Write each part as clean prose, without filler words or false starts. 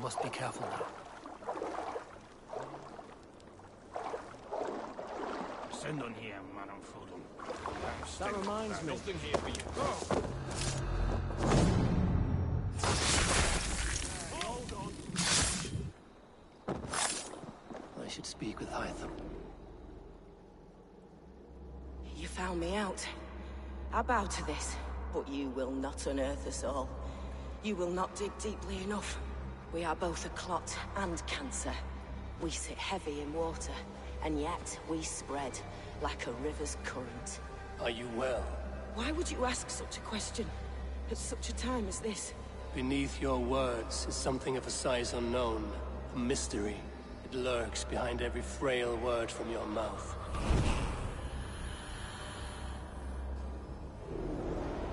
must be careful now. Send on here, man, I'm Frodon. That reminds me. Nothing here for you. Go! Hold on. I should speak with Hytham. You found me out. I bow to this, but you will not unearth us all. You will not dig deeply enough. We are both a clot and cancer. We sit heavy in water, and yet we spread like a river's current. Are you well? Why would you ask such a question at such a time as this? Beneath your words is something of a size unknown, a mystery. It lurks behind every frail word from your mouth.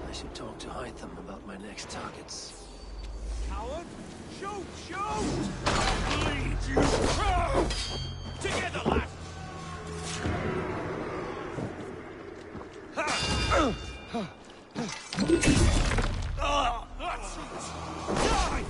I should talk to Hytham about my next targets. Coward! Shoot! Shoot! Bleed, you! Together, lad! That's it! Die!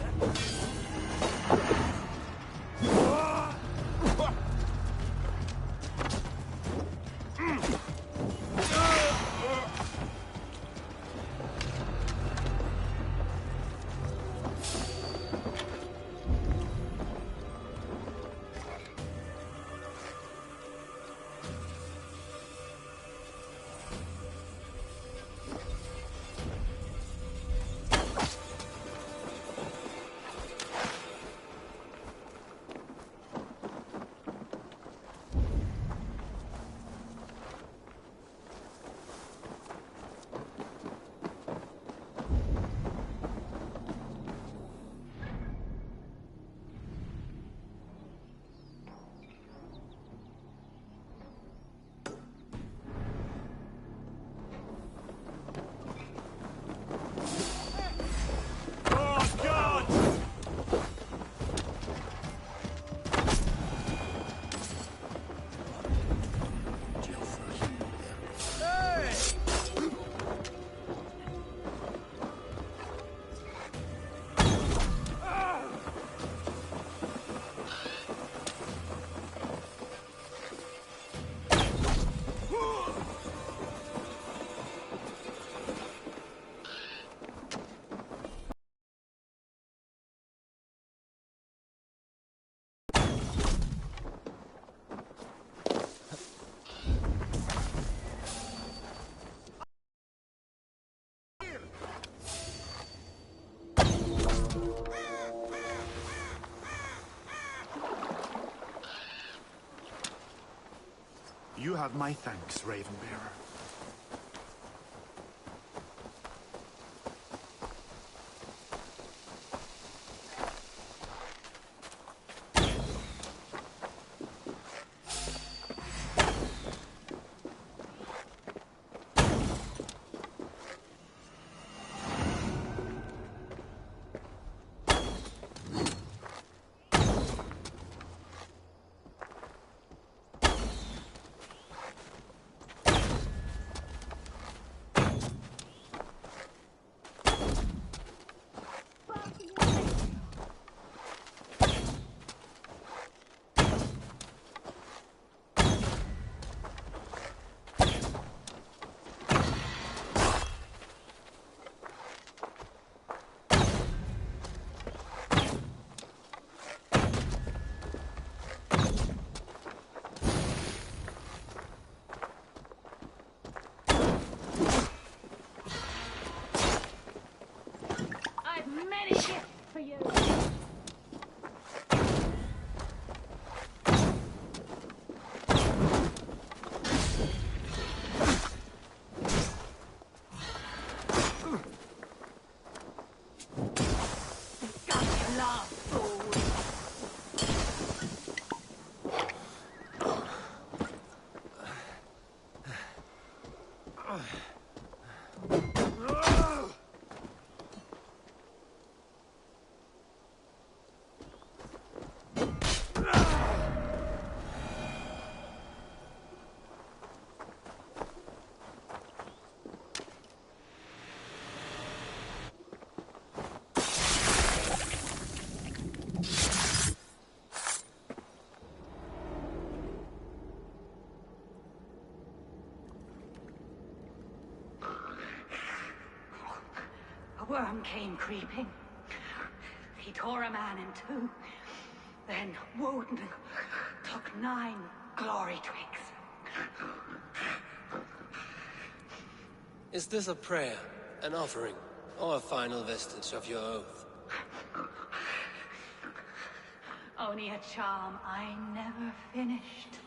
You have my thanks, Ravenbearer. worm came creeping. He tore a man in two. Then Woden took 9 glory twigs. Is this a prayer, an offering, or a final vestige of your oath? Only a charm I never finished.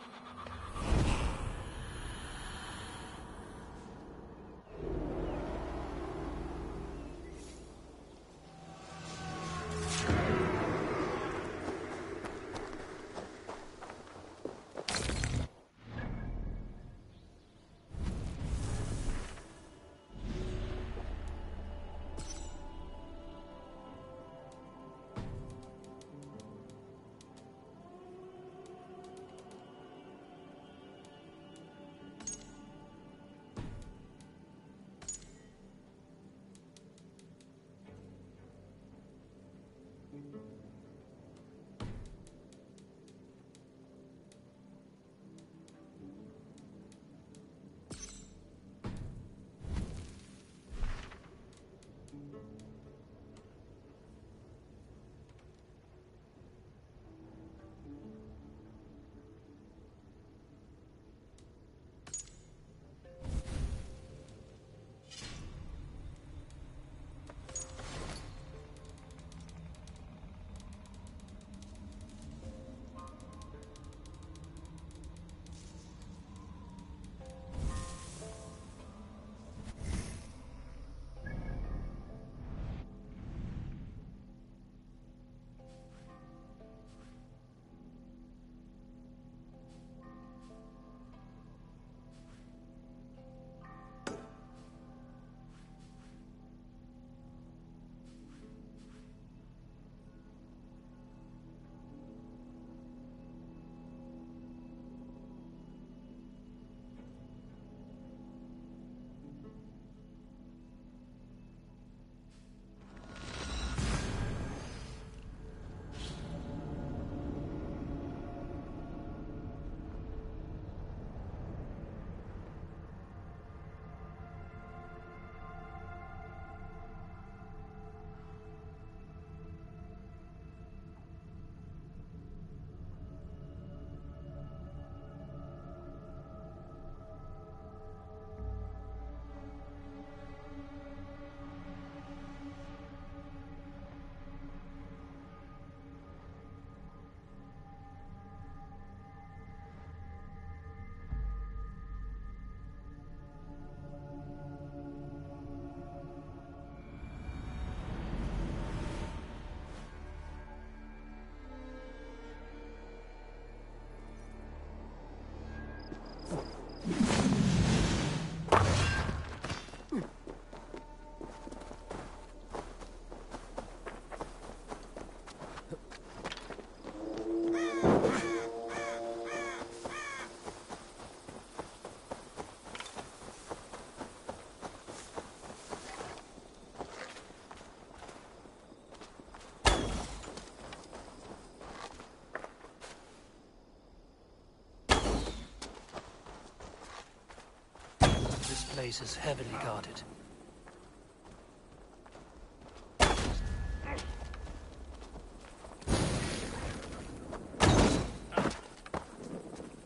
This place is heavily guarded.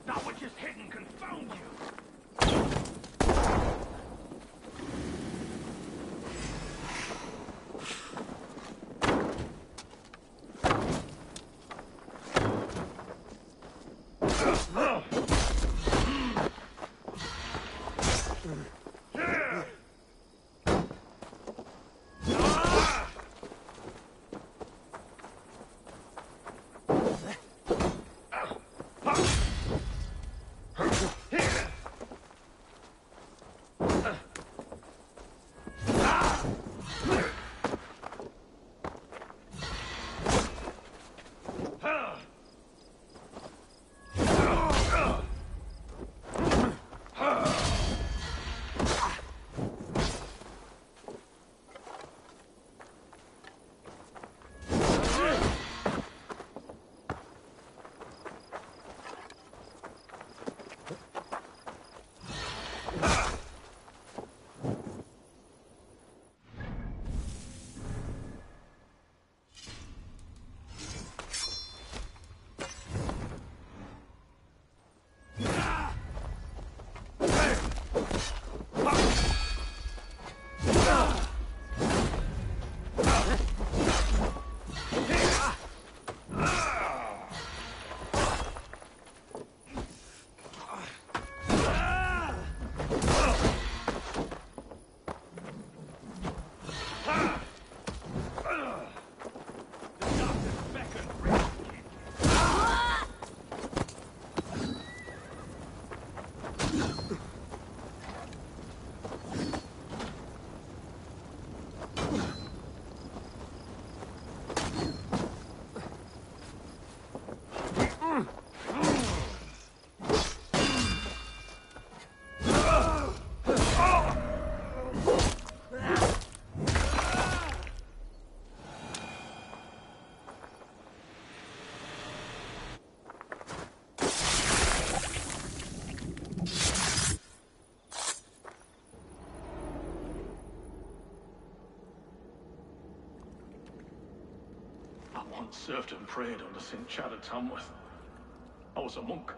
That which is hidden confound you! served and prayed under St. Chad at Tamworth. I was a monk.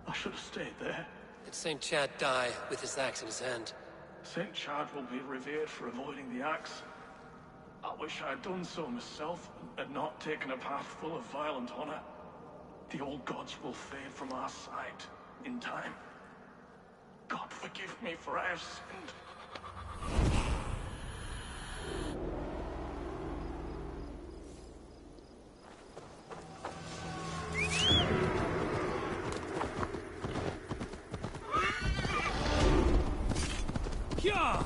I should have stayed there. Did St. Chad die with his axe in his hand? St. Chad will be revered for avoiding the axe. I wish I had done so myself, and not taken a path full of violent honor. The old gods will fade from our sight in time. God forgive me, for I have sinned. Yeah!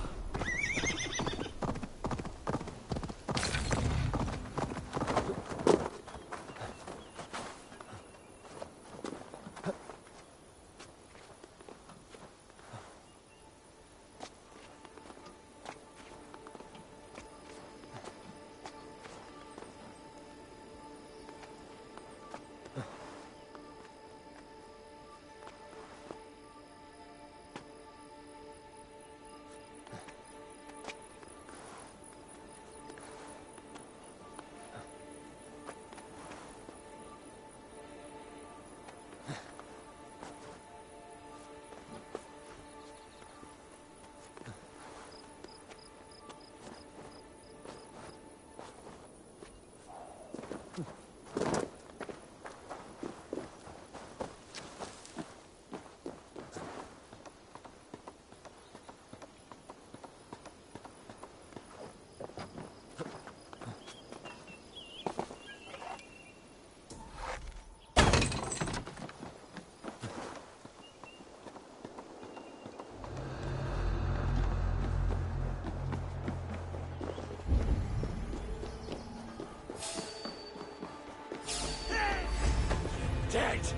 Dead!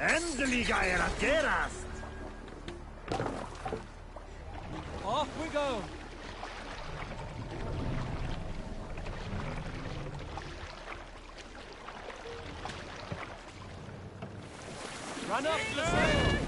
Endelig er at gerast! Off we go! Run up to the sail!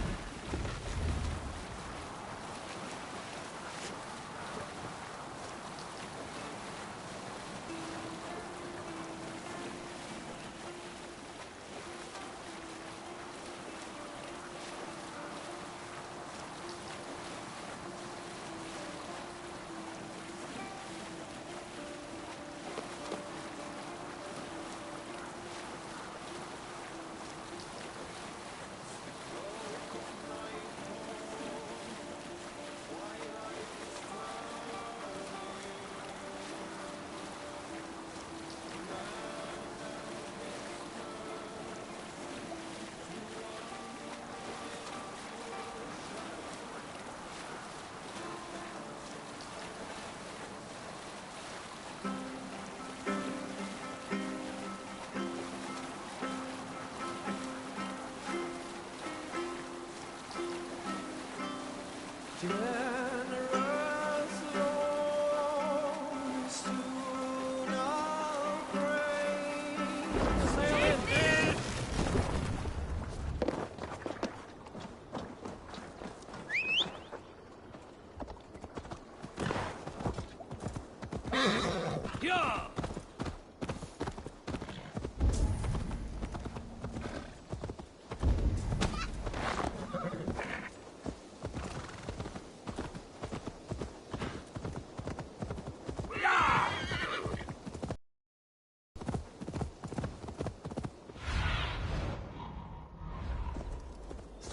Generous Lord, soon I'll praise. Sail in! Yeah!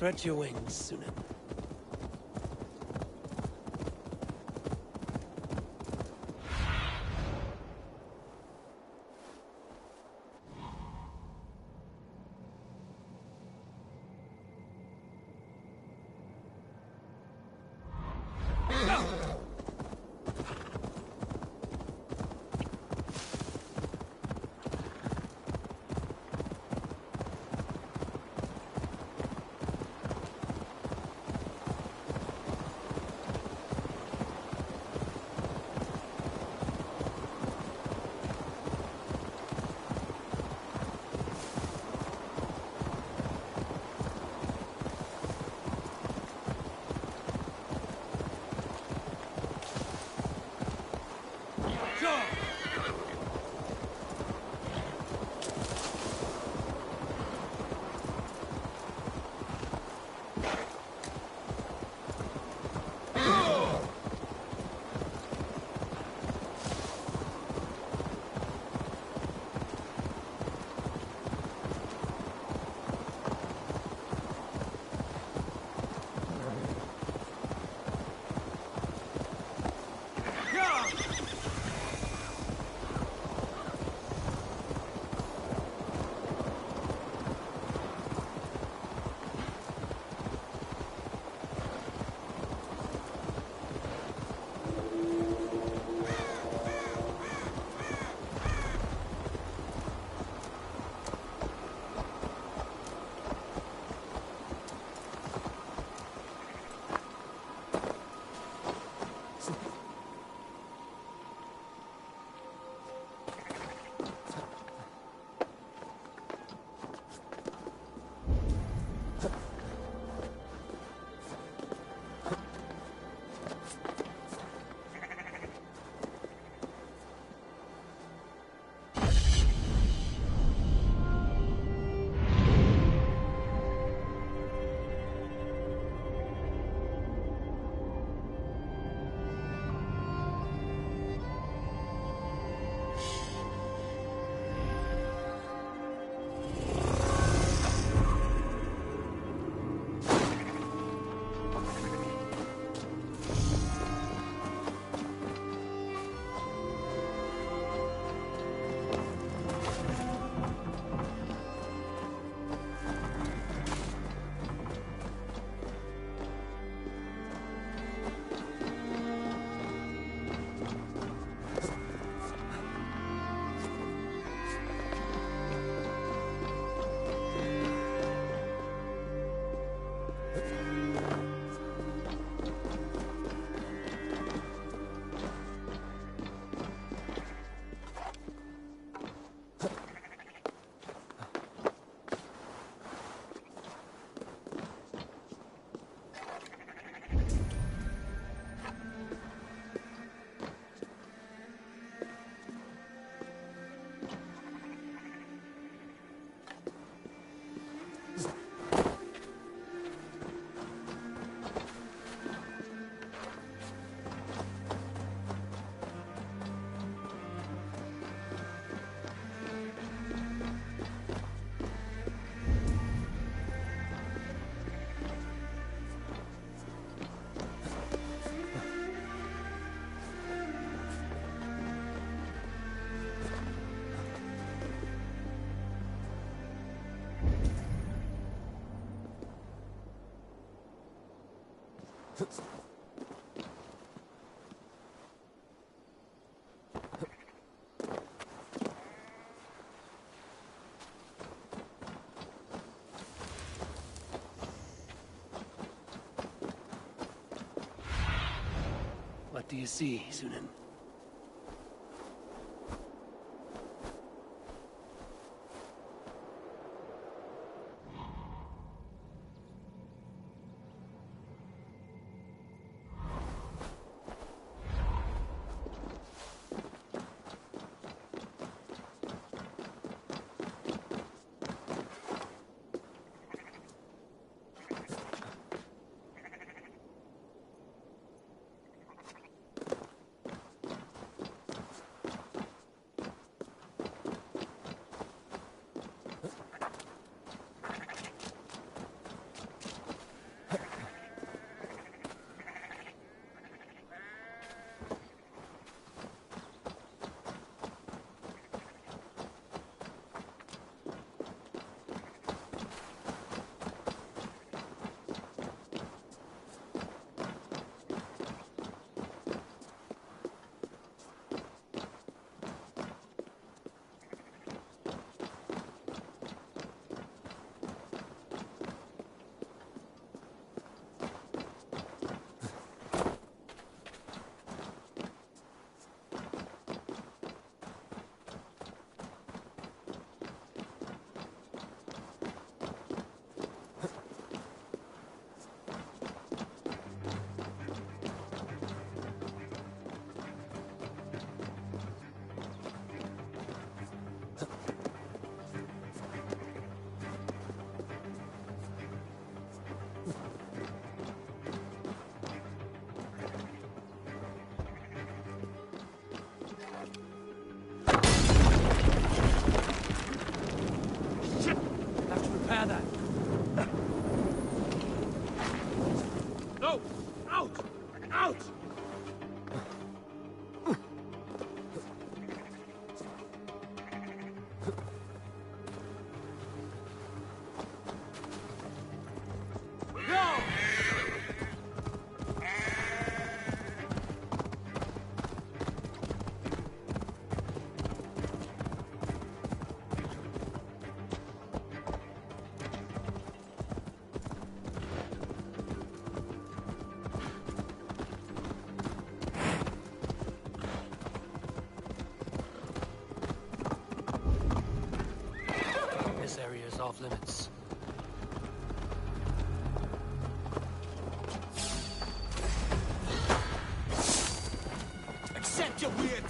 Stretch your wings, Sunan. What do you see, Sunan? No! Out! Out! This area is off limits. Accept your weird...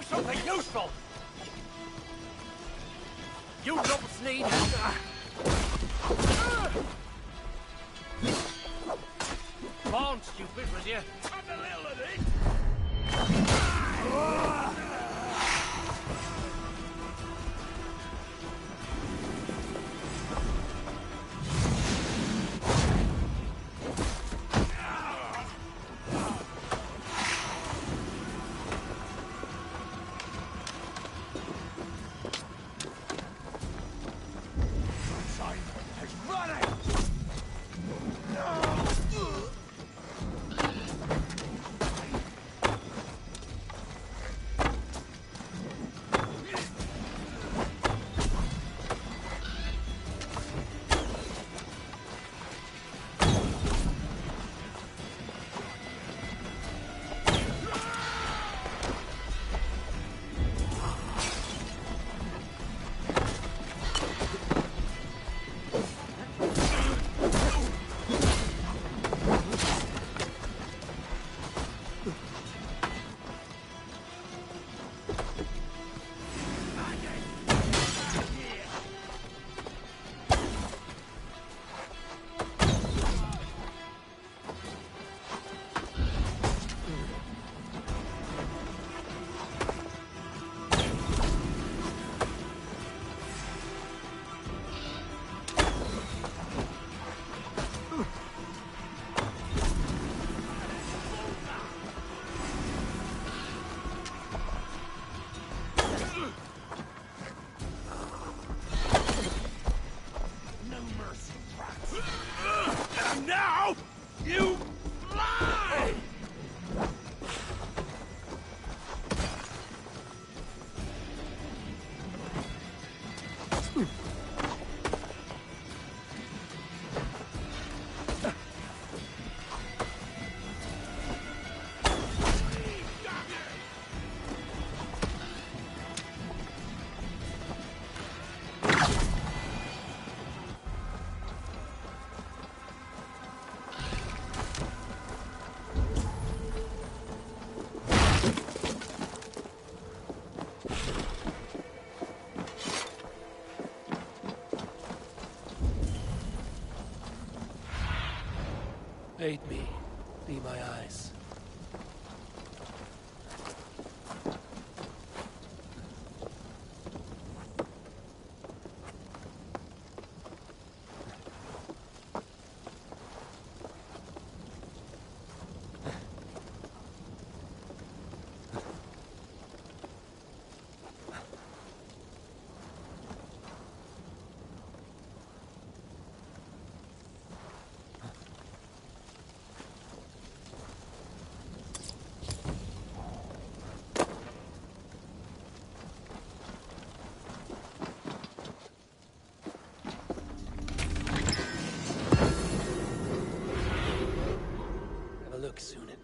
Something useful! You don't need... Come on, stupid, will you? Have a little of this! And now, you fly! Aid me. Be my eyes. Have a look, Sunan.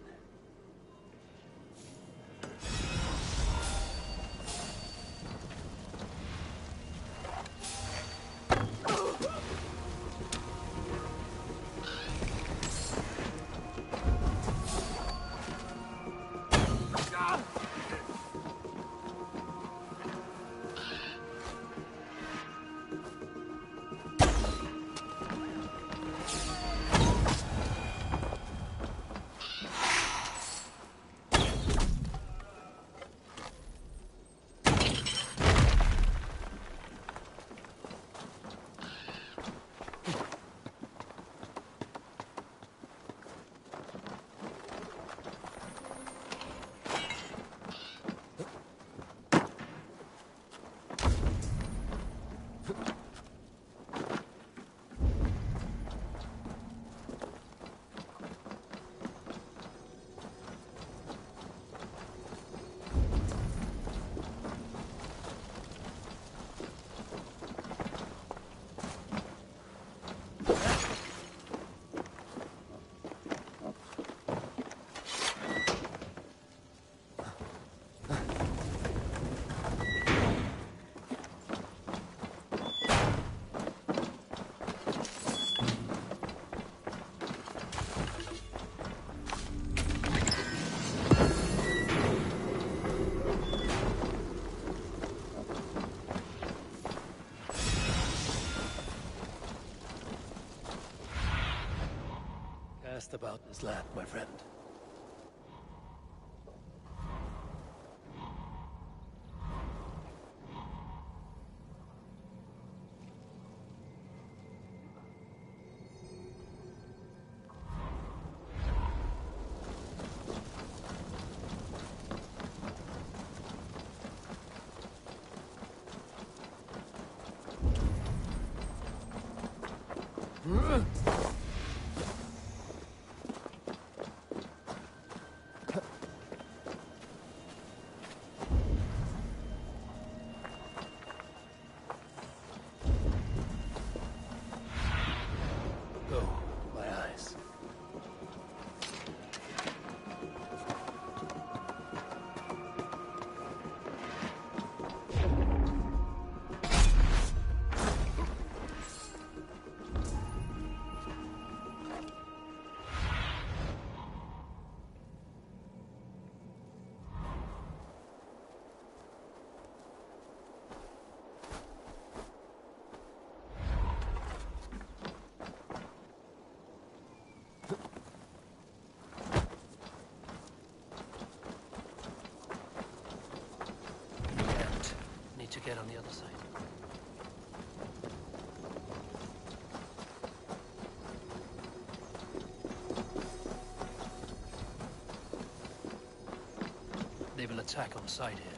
Cast about this land, my friend. Go, my eyes. Need to get on the other side. They will attack on sight here.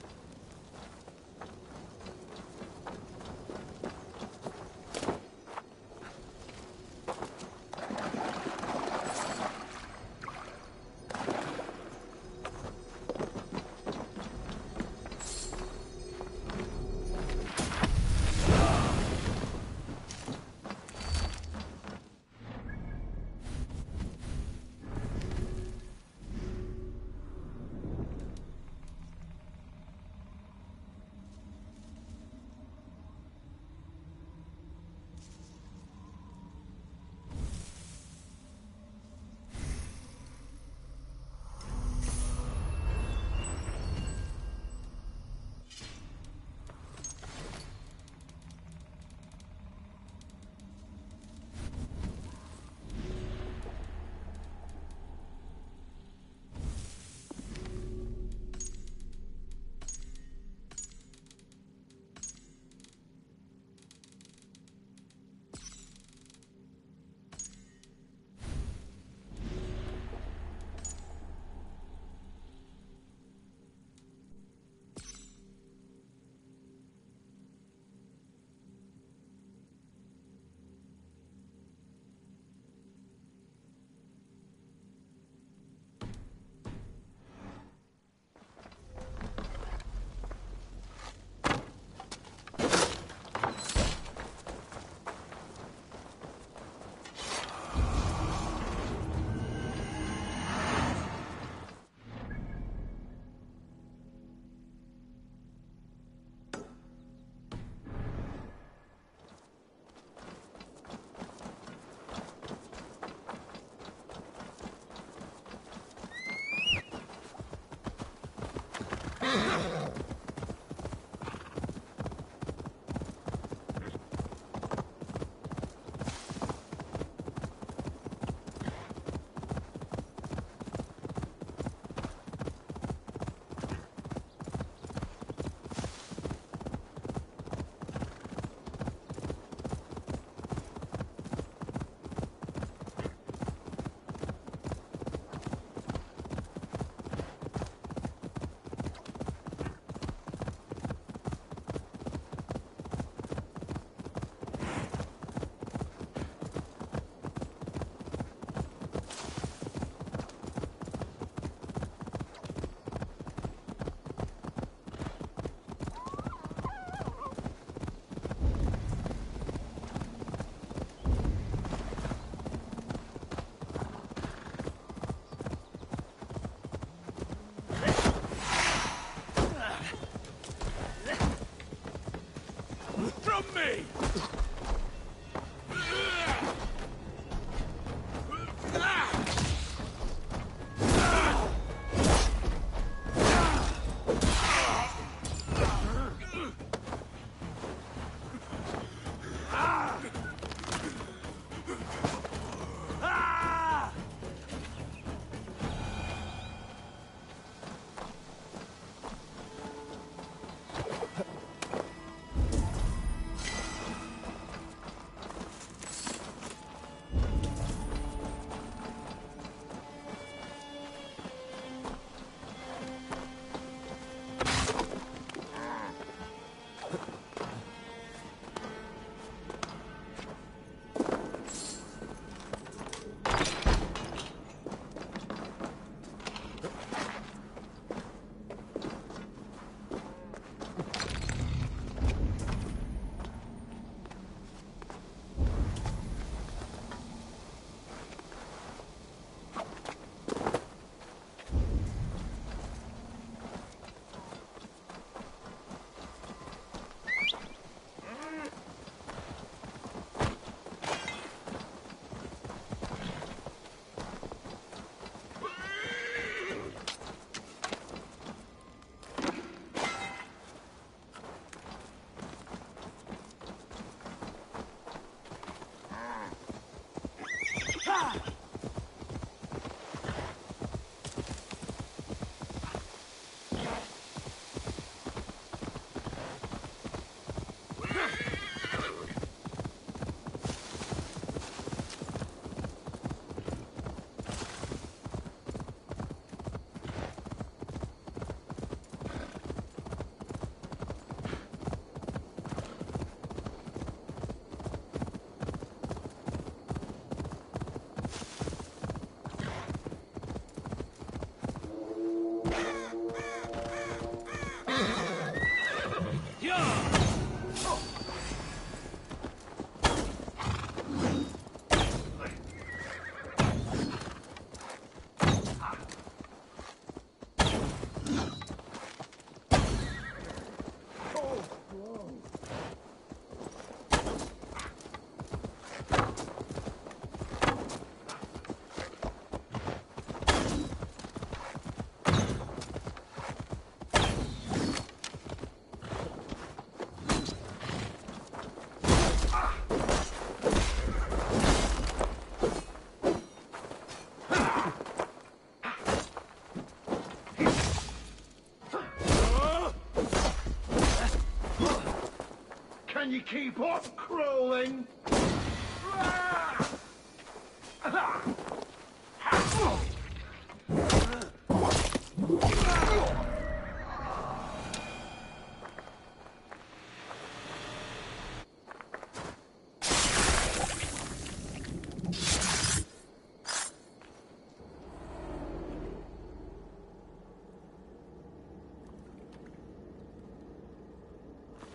Can you keep up crawling?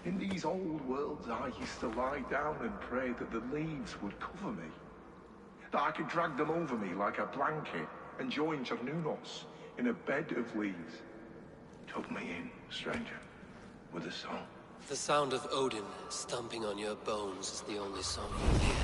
In these old worlds, I used to lie down and pray that the leaves would cover me. That I could drag them over me like a blanket and join Cernunos in a bed of leaves. Took me in, stranger, with a song. The sound of Odin stomping on your bones is the only song you hear.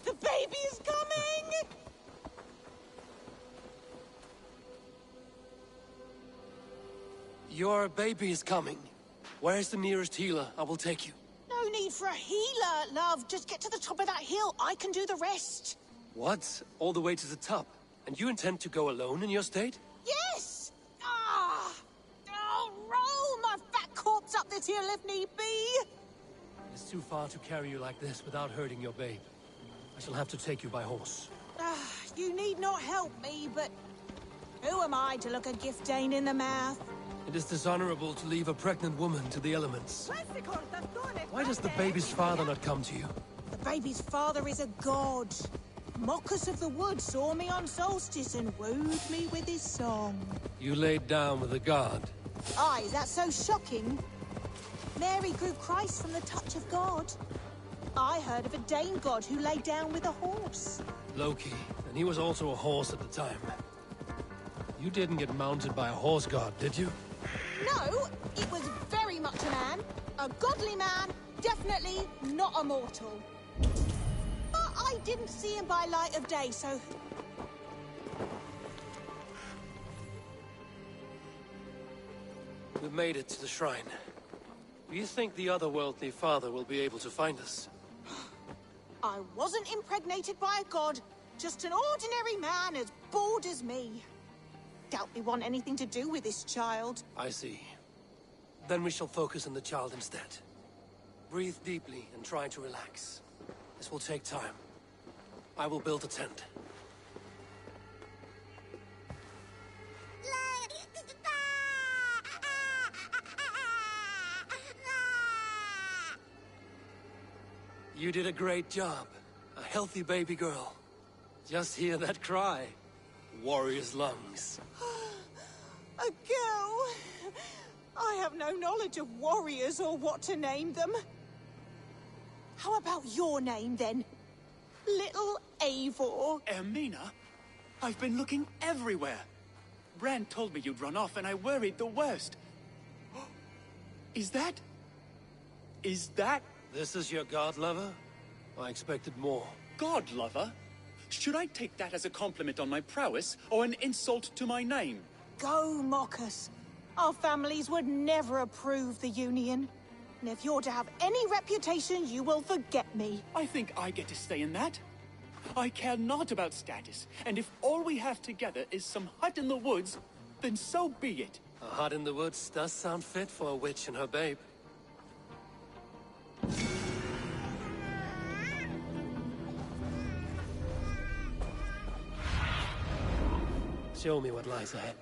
The baby is coming! Your baby is coming. Where's the nearest healer? I will take you. No need for a healer, love. Just get to the top of that hill. I can do the rest. What? All the way to the top? And you intend to go alone in your state? Yes! Ah! I'll roll my fat corpse up this hill if need be. It's too far to carry you like this without hurting your babe. I shall have to take you by horse. You need not help me, but who am I to look a gift Dane in the mouth? It is dishonorable to leave a pregnant woman to the elements. Why does the baby's father not come to you? The baby's father is a god. Mockers of the wood saw me on solstice and wooed me with his song. You laid down with a god. Aye, is that so shocking? Mary grew Christ from the touch of God. I heard of a Dane god who lay down with a horse. Loki, and he was also a horse at the time. You didn't get mounted by a horse god, did you? No, it was very much a man. A godly man, definitely not a mortal. But I didn't see him by light of day, so... We made it to the shrine. Do you think the otherworldly father will be able to find us? I wasn't impregnated by a god, just an ordinary man as bored as me. Doubt we want anything to do with this child. I see. Then we shall focus on the child instead. Breathe deeply and try to relax. This will take time. I will build a tent. You did a great job. A healthy baby girl. Just hear that cry. Warrior's lungs. A girl? I have no knowledge of warriors or what to name them. How about your name, then? Little Eivor. Ermina? I've been looking everywhere. Brand told me you'd run off, and I worried the worst. Is that... This is your god lover? I expected more. God lover? Should I take that as a compliment on my prowess, or an insult to my name? Go mock us. Our families would never approve the union. And if you're to have any reputation, you will forget me. I think I get to stay in that. I care not about status, and if all we have together is some hut in the woods, then so be it. A hut in the woods does sound fit for a witch and her babe. Show me what lies ahead.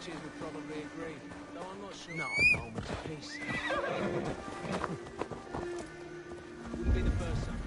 witches would probably agree, though I'm not sure. No, moment of peace. Wouldn't be the first time.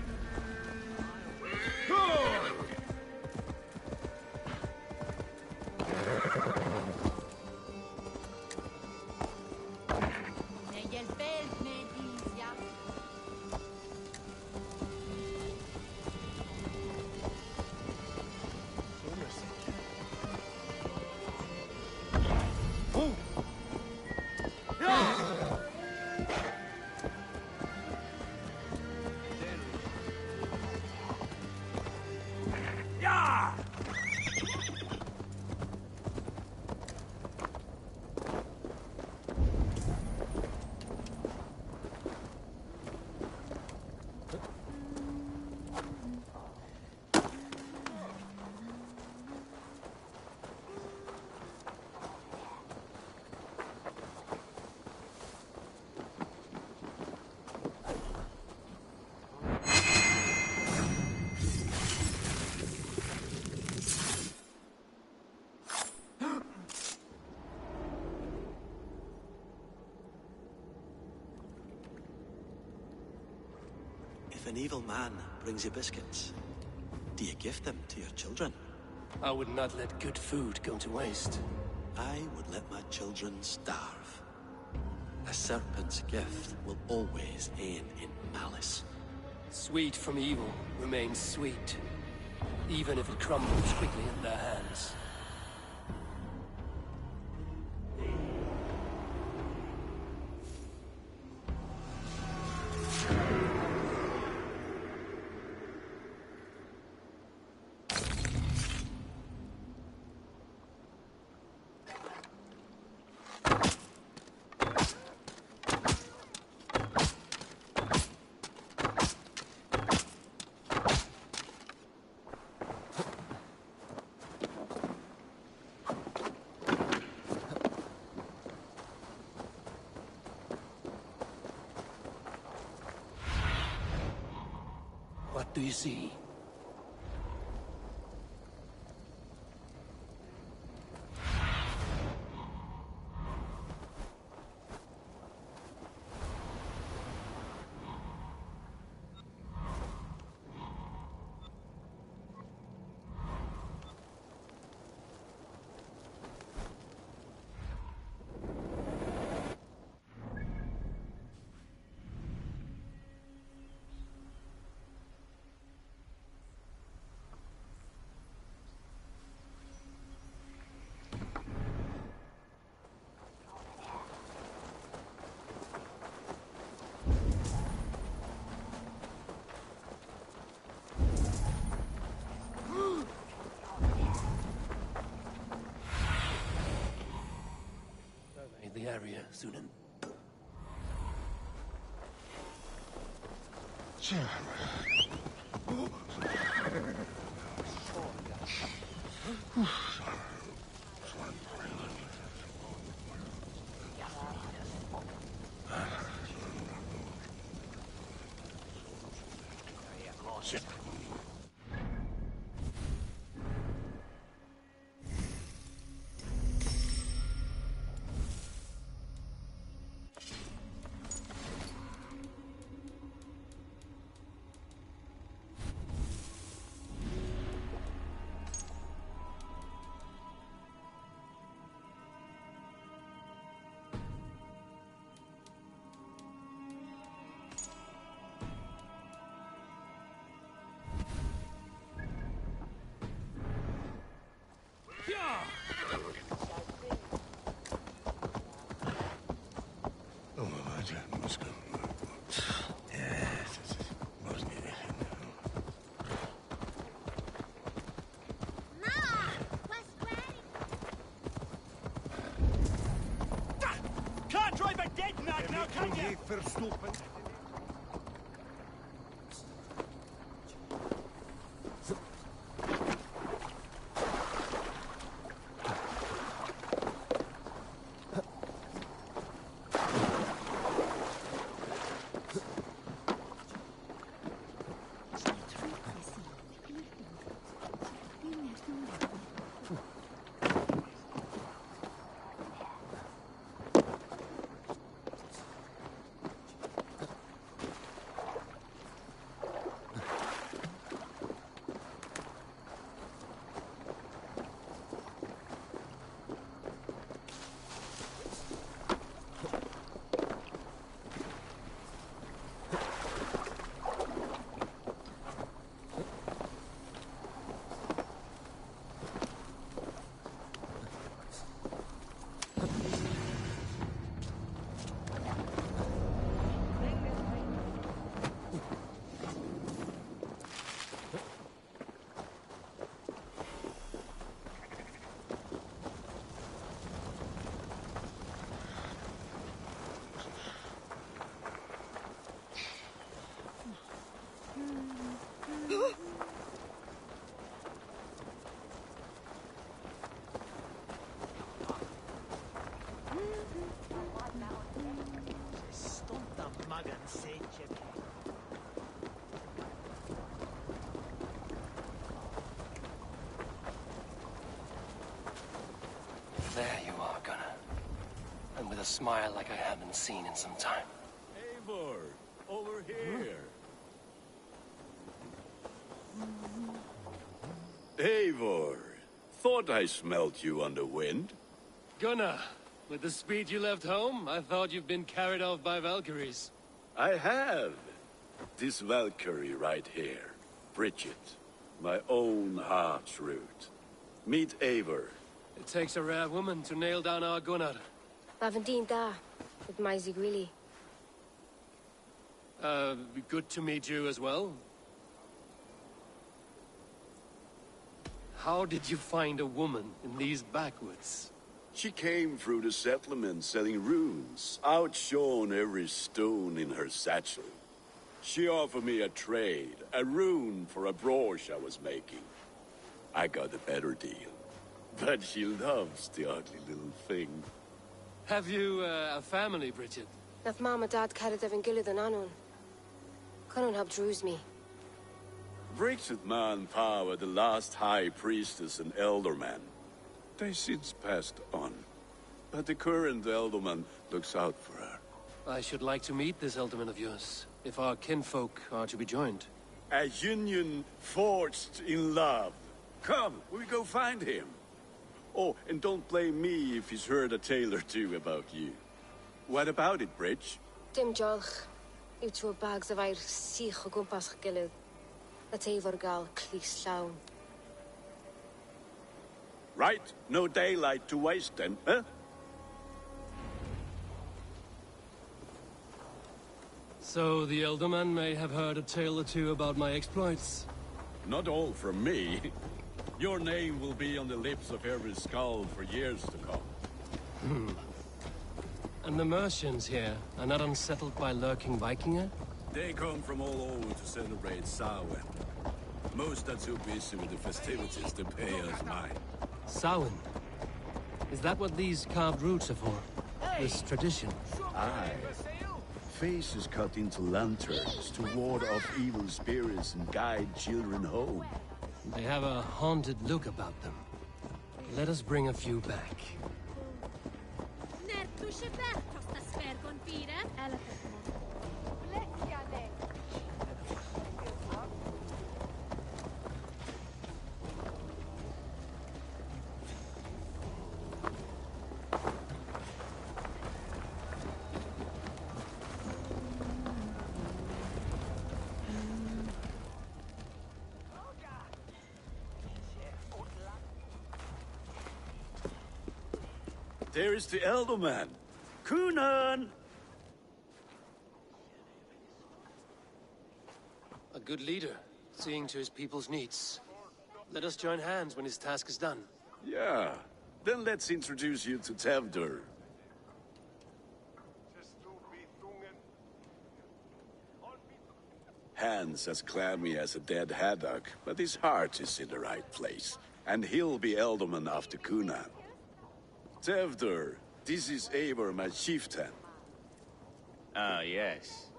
If an evil man brings you biscuits, do you give them to your children? I would not let good food go to waste. I would let my children starve. A serpent's gift will always end in malice. Sweet from evil remains sweet, even if it crumbles quickly in their hands. What do you see? The area soon. Can't drive a dead man now, can you? smile like I haven't seen in some time. Eivor, over here. Eivor, thought I smelt you on the wind. Gunnar, with the speed you left home, I thought you've been carried off by Valkyries. I have. This Valkyrie right here, Bridget, my own heart's root. Meet Eivor. It takes a rare woman to nail down our Gunnar. Lavendine da, with my Zigrili. Good to meet you as well. How did you find a woman in these backwoods? She came through the settlement selling runes, outshone every stone in her satchel. She offered me a trade, a rune for a brooch I was making. I got a better deal. But she loves the ugly little thing. Have you a family, Bridget? Nath Mom and Dad carried Evan Gillard and Anun. Conan helped druise me. Bridget Man Power, the last high priestess and elderman. They since passed on. But the current elderman looks out for her. I should like to meet this elderman of yours, if our kinfolk are to be joined. A union forged in love. Come, we go find him. Oh, and don't blame me if he's heard a tale or two about you. What about it, Bridge? Dim jolch. You two bags of air sich o gwmpas gilydd. That Eivor gal clis llawn. Right, no daylight to waste then, huh? So the elderman may have heard a tale or two about my exploits. Not all from me. Your name will be on the lips of every skull for years to come. And the Mercians here are not unsettled by lurking Vikinger? They come from all over to celebrate Samhain. Most are too busy with the festivities to pay us mind. Samhain? Is that what these carved roots are for? This tradition? Aye. Faces cut into lanterns to ward off evil spirits and guide children home. They have a haunted look about them. Let us bring a few back. There is the elderman. Kunan! A good leader, seeing to his people's needs. Let us join hands when his task is done. Yeah. Then let's introduce you to Tevdur. Hands as clammy as a dead haddock, but his heart is in the right place. And he'll be elderman after Kunan. Tevdur, this is Eivor, my chieftain. Ah, yes.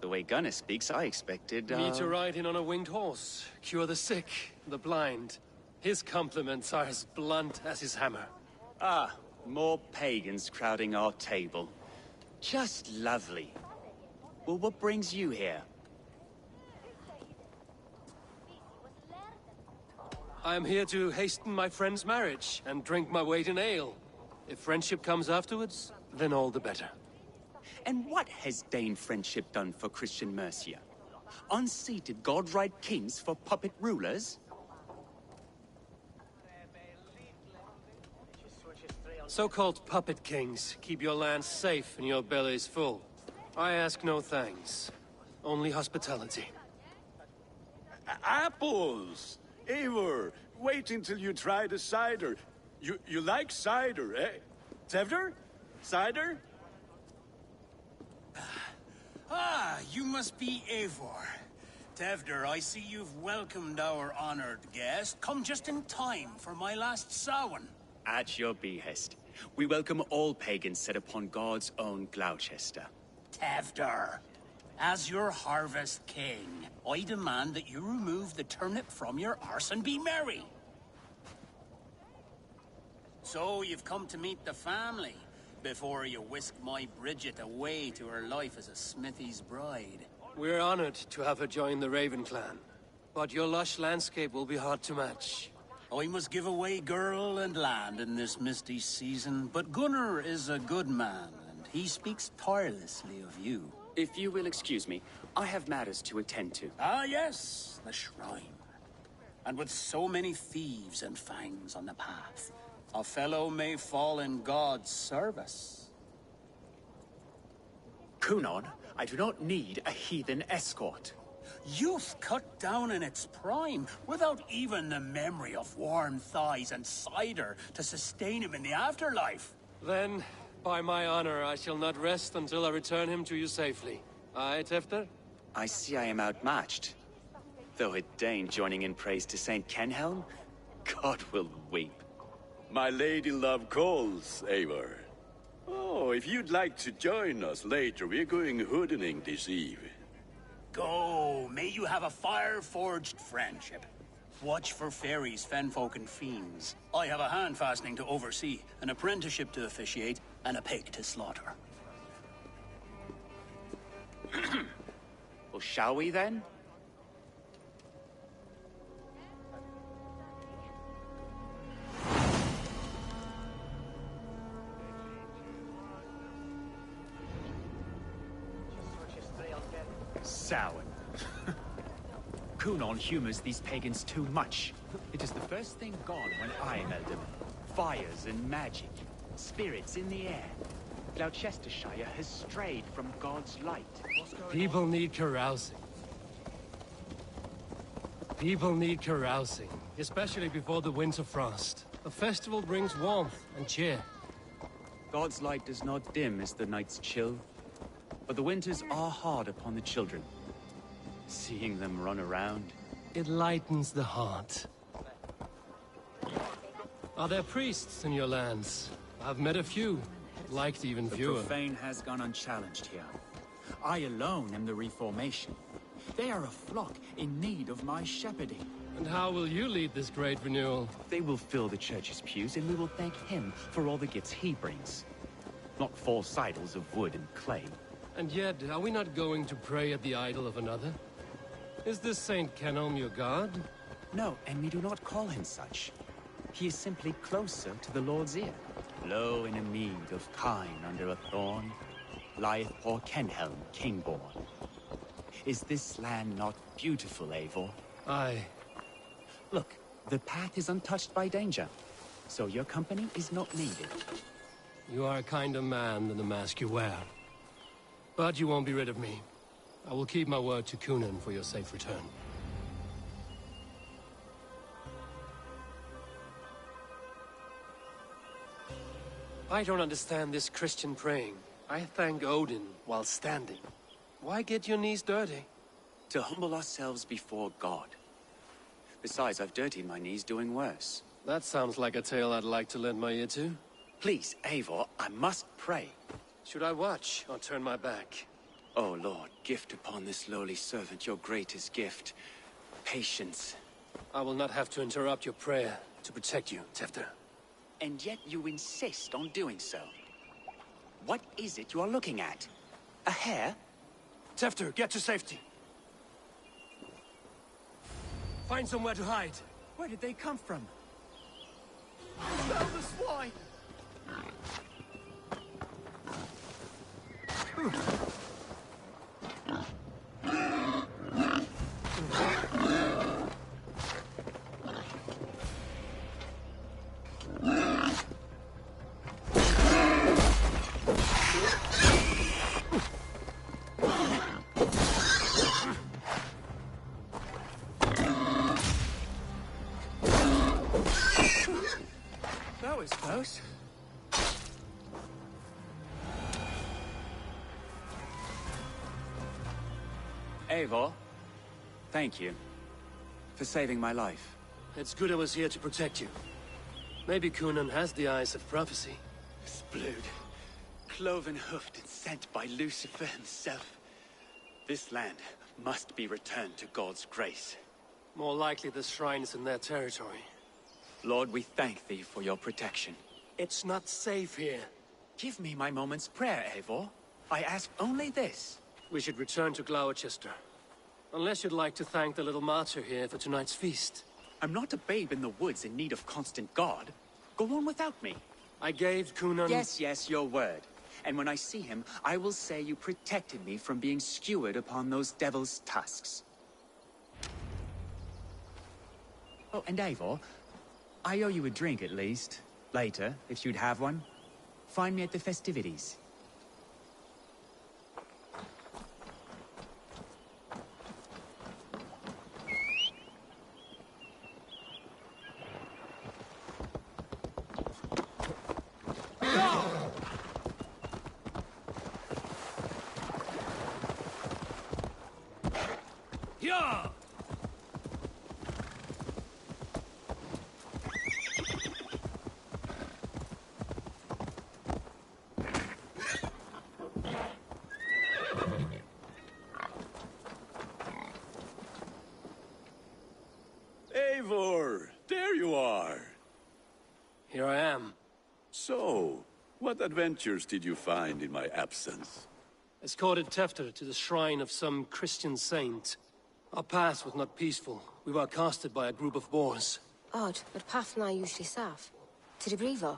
The way Gunnar speaks, I expected, Me to ride in on a winged horse, cure the sick, the blind. His compliments are as blunt as his hammer. Ah, more pagans crowding our table. Just lovely. Well, what brings you here? I am here to hasten my friend's marriage and drink my weight in ale. If friendship comes afterwards, then all the better. And what has Dane friendship done for Christian Mercia? Unseated godright kings for puppet rulers? So-called puppet kings keep your lands safe and your bellies full. I ask no thanks, only hospitality. Apples! Eivor, wait until you try the cider. You like cider, eh? Tevdur? Cider? Ah, you must be Eivor. Tevdur, I see you've welcomed our honored guest. Come just in time for my last Samhain. At your behest. We welcome all pagans set upon God's own Gloucester. Tevdur, as your harvest king, I demand that you remove the turnip from your arse and be merry. So, you've come to meet the family. before you whisk my Bridget away to her life as a smithy's bride. We're honored to have her join the Raven clan. But your lush landscape will be hard to match. I must give away girl and land in this misty season, but Gunnar is a good man, and he speaks tirelessly of you. If you will excuse me, I have matters to attend to. Ah, yes, the shrine. And with so many thieves and fangs on the path, a fellow may fall in God's service. Kunon, I do not need a heathen escort. Youth cut down in its prime, without even the memory of warm thighs and cider to sustain him in the afterlife. Then, by my honor, I shall not rest until I return him to you safely. Aye, Tefter? I see I am outmatched. Though a Dane joining in praise to Saint Kenhelm, God will weep. My lady love calls, Eivor. Oh, if you'd like to join us later, we're going hoodening this eve. Go, may you have a fire-forged friendship. Watch for fairies, fenfolk, and fiends. I have a hand fastening to oversee, an apprenticeship to officiate, and a pig to slaughter. Well, shall we then? Samhain. Kunon humors these pagans too much. It is the first thing gone when I am Elderman. Fires and magic, spirits in the air. Gloucestershire has strayed from God's light. People need carousing. People need carousing, especially before the winter frost. A festival brings warmth and cheer. God's light does not dim as the nights chill, but the winters are hard upon the children. Seeing them run around, it lightens the heart. Are there priests in your lands? I've met a few, liked even fewer. The profane has gone unchallenged here. I alone am the Reformation. They are a flock in need of my shepherding. And how will you lead this great renewal? They will fill the church's pews, and we will thank him for all the gifts he brings. Not false idols of wood and clay. And yet, are we not going to pray at the idol of another? Is this Saint Kenhelm your god? No, and we do not call him such. He is simply closer to the Lord's ear. Low in a mead of kine under a thorn, lieth poor Kenhelm, king-born. Is this land not beautiful, Eivor? Aye. Look, the path is untouched by danger, so your company is not needed. You are a kinder man than the mask you wear. But you won't be rid of me. I will keep my word to Kunon for your safe return. I don't understand this Christian praying. I thank Odin while standing. Why get your knees dirty? To humble ourselves before God. Besides, I've dirtied my knees doing worse. That sounds like a tale I'd like to lend my ear to. Please, Eivor, I must pray. Should I watch or turn my back? Oh, Lord, gift upon this lowly servant your greatest gift. Patience. I will not have to interrupt your prayer to protect you, Tefter. And yet you insist on doing so. What is it you are looking at? A hare? Tefter, get to safety. Find somewhere to hide. Where did they come from? Found the swine! That was close. Eivor, thank you for saving my life. It's good I was here to protect you. Maybe Kunon has the eyes of prophecy. This blood, cloven-hoofed and sent by Lucifer himself. This land must be returned to God's grace. More likely the shrine is in their territory. Lord, we thank thee for your protection. It's not safe here. Give me my moment's prayer, Eivor. I ask only this. We should return to Gloucester. Unless you'd like to thank the little martyr here for tonight's feast. I'm not a babe in the woods in need of constant guard. Go on without me. I gave Cunan... Yes, your word. And when I see him, I will say you protected me from being skewered upon those devil's tusks. Oh, and Eivor, I owe you a drink at least. Later, if you'd have one. Find me at the festivities. Yeah! Eivor, there you are. Here I am. So, what adventures did you find in my absence? Escorted Tefter to the shrine of some Christian saint. Our path was not peaceful. We were accosted by a group of boars. Odd, but path now usually safe. To the Brevo.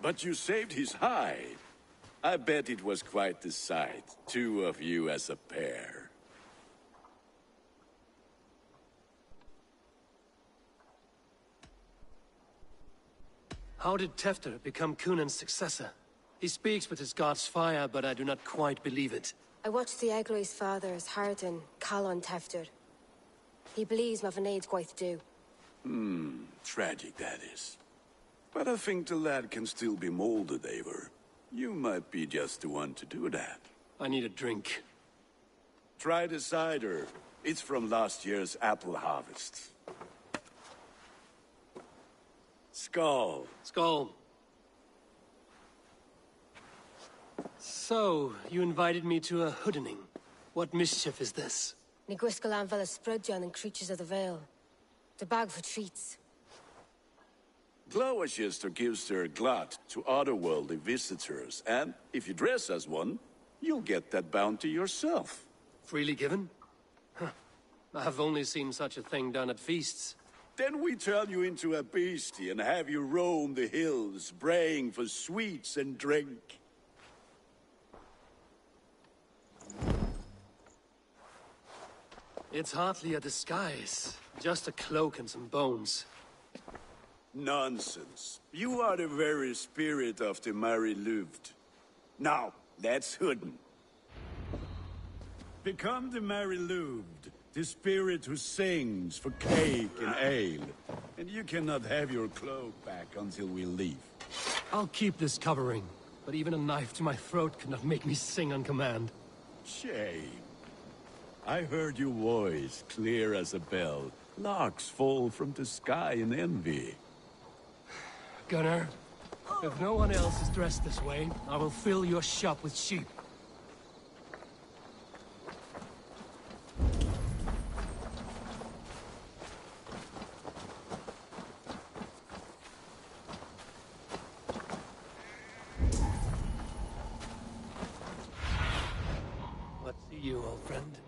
But you saved his hide. I bet it was quite the sight. Two of you as a pair. How did Tefter become Cunan's successor? He speaks with his god's fire, but I do not quite believe it. I watched the Egloi's father's Harden, Calon Tefter. He believes Mavanaid's quite do. Tragic that is. But I think the lad can still be molded, Eivor. You might be just the one to do that. I need a drink. Try the cider. It's from last year's apple harvest. Skull. Skull. So, you invited me to a hoodening. What mischief is this? Niguiscalan Vela Sprudjan and Creatures of the Vale. The bag for treats. Gloucester gives their glut to otherworldly visitors, and if you dress as one, you'll get that bounty yourself. Freely given? Huh. I've only seen such a thing done at feasts. Then we turn you into a beastie and have you roam the hills, braying for sweets and drink. It's hardly a disguise. Just a cloak and some bones. Nonsense. You are the very spirit of the Mary Louved. Now, that's Hooden. Become the Mary Louved, the spirit who sings for cake and ale. And you cannot have your cloak back until we leave. I'll keep this covering, but even a knife to my throat could not make me sing on command. Shame. I heard your voice, clear as a bell. Larks fall from the sky in envy. Gunnar, if no one else is dressed this way, I will fill your shop with sheep. What see you, old friend?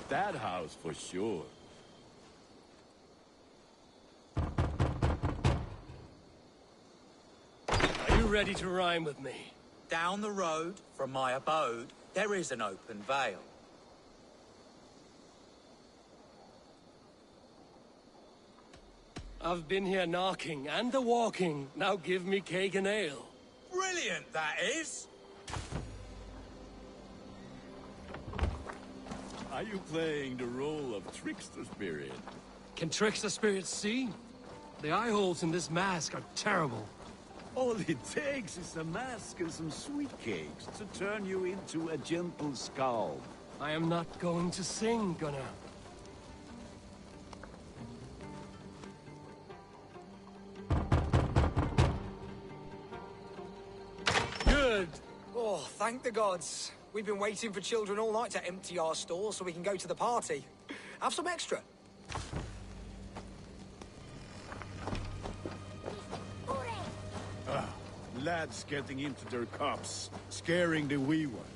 That house for sure. Are you ready to rhyme with me? Down the road from my abode, there is an open vale. I've been here knocking and the walking. Now give me cake and ale. Brilliant, that is! Are you playing the role of trickster spirit? Can trickster spirits see? The eye holes in this mask are terrible. All it takes is a mask and some sweet cakes to turn you into a gentle skull. I am not going to sing, Gunnar. Thank the gods. We've been waiting for children all night to empty our store so we can go to the party. Have some extra. Lads getting into their cups, scaring the wee ones.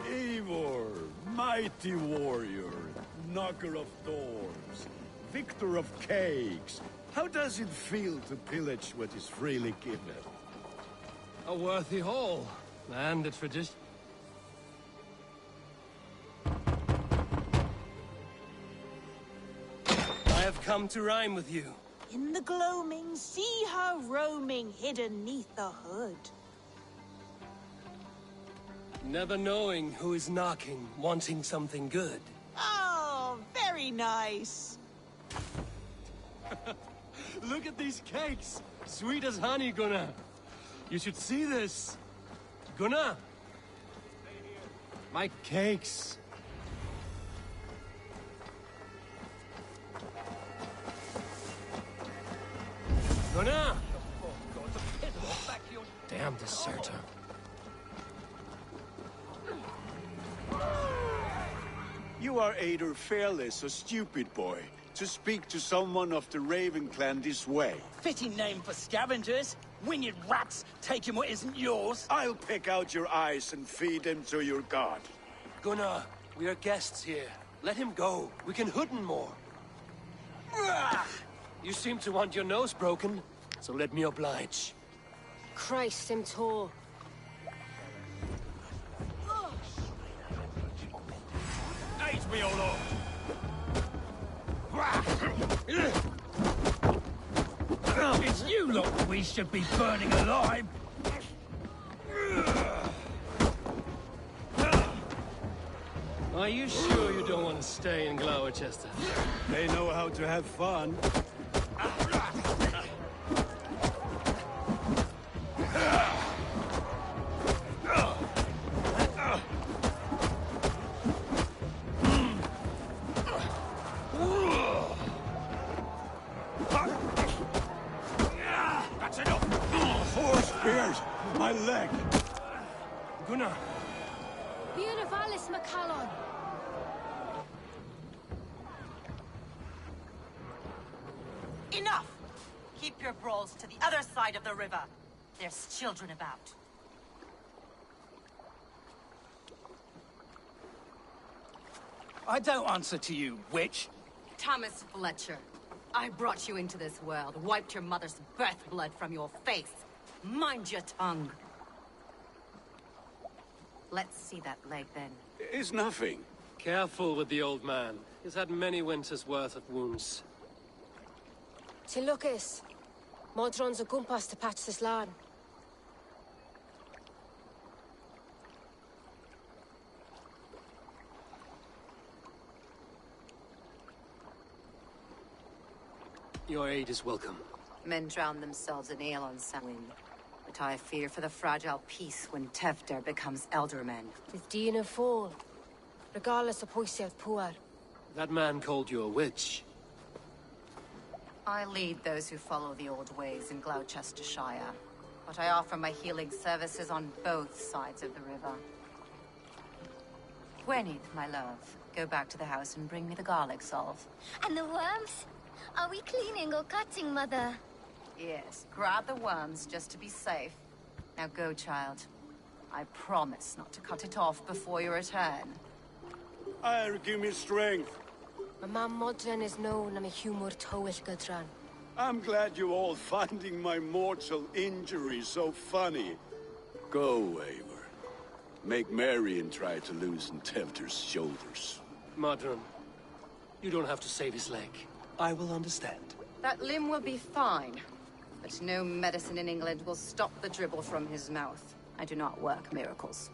Eivor, mighty warrior, knocker of doors, victor of cakes. How does it feel to pillage what is freely given? A worthy haul, and a tradition. I have come to rhyme with you. In the gloaming, see her roaming hidden neath the hood. Never knowing who is knocking, wanting something good. Oh, very nice. Look at these cakes! Sweet as honey, Gunnar. You should see this. Gunnar! My cakes. Gunnar! Damn deserter. You are either fearless or stupid, boy, to speak to someone of the Raven clan this way. Fitting name for scavengers. Winged rats taking what isn't yours. I'll pick out your eyes and feed them to your god. Gunnar, we are guests here. Let him go. We can hood him more. You seem to want your nose broken, so let me oblige. Christ, him tall. Age me, O Lord! It's you lot we should be burning alive! Are you sure you don't want to stay in Gloucester? They know how to have fun. That's enough! 4 spears! My leg! Gunnar! Bionavalis Macallon! Enough! Keep your brawls to the other side of the river. There's children about. I don't answer to you, witch. Thomas Fletcher, I brought you into this world, wiped your mother's birth blood from your face. Mind your tongue. Let's see that leg, then. It's nothing. Careful with the old man. He's had many winters' worth of wounds. Till Lucas. Modron's a gumpas to patch this land. Your aid is welcome. Men drown themselves in ale on Samhain. But I fear for the fragile peace when Tevder becomes elderman. With Dina fall. Regardless of Poisiath Puar. That man called you a witch. I lead those who follow the old ways in Gloucestershire. But I offer my healing services on both sides of the river. Gwyneth, my love, go back to the house and bring me the garlic salve. And the worms? Are we cleaning or cutting, Mother? Yes, grab the worms just to be safe. Now go, child. I promise not to cut it off before you return. I'll give me strength. My mam Modron is known am a humor towill gadran. I'm glad you all finding my mortal injury so funny. Go, Eivor. Make merry and try to loosen Tevder's shoulders. Modron, you don't have to save his leg. I will understand. That limb will be fine. But no medicine in England will stop the dribble from his mouth. I do not work miracles.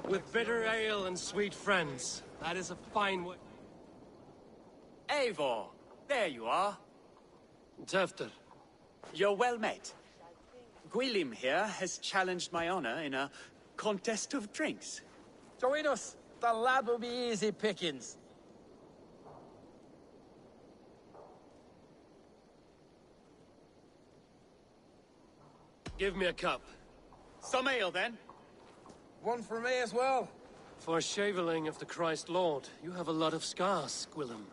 With bitter ale and sweet friends. That is a fine way. Eivor, there you are. Tefter. You're well met. Gwilym here has challenged my honor in a contest of drinks. Join us. The lad will be easy pickings. Give me a cup. Some ale, then. One for me as well. For shaveling of the Christ Lord, you have a lot of scars, Gwilym.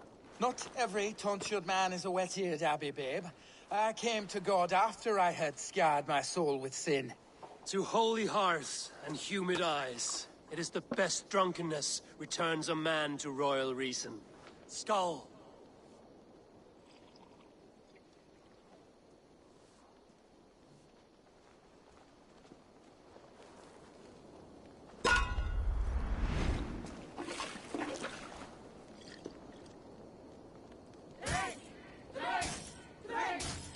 Not every tonsured man is a wet-eared abbey, babe. I came to God after I had scarred my soul with sin. To holy hearths and humid eyes, it is the best drunkenness returns a man to royal reason. Skull.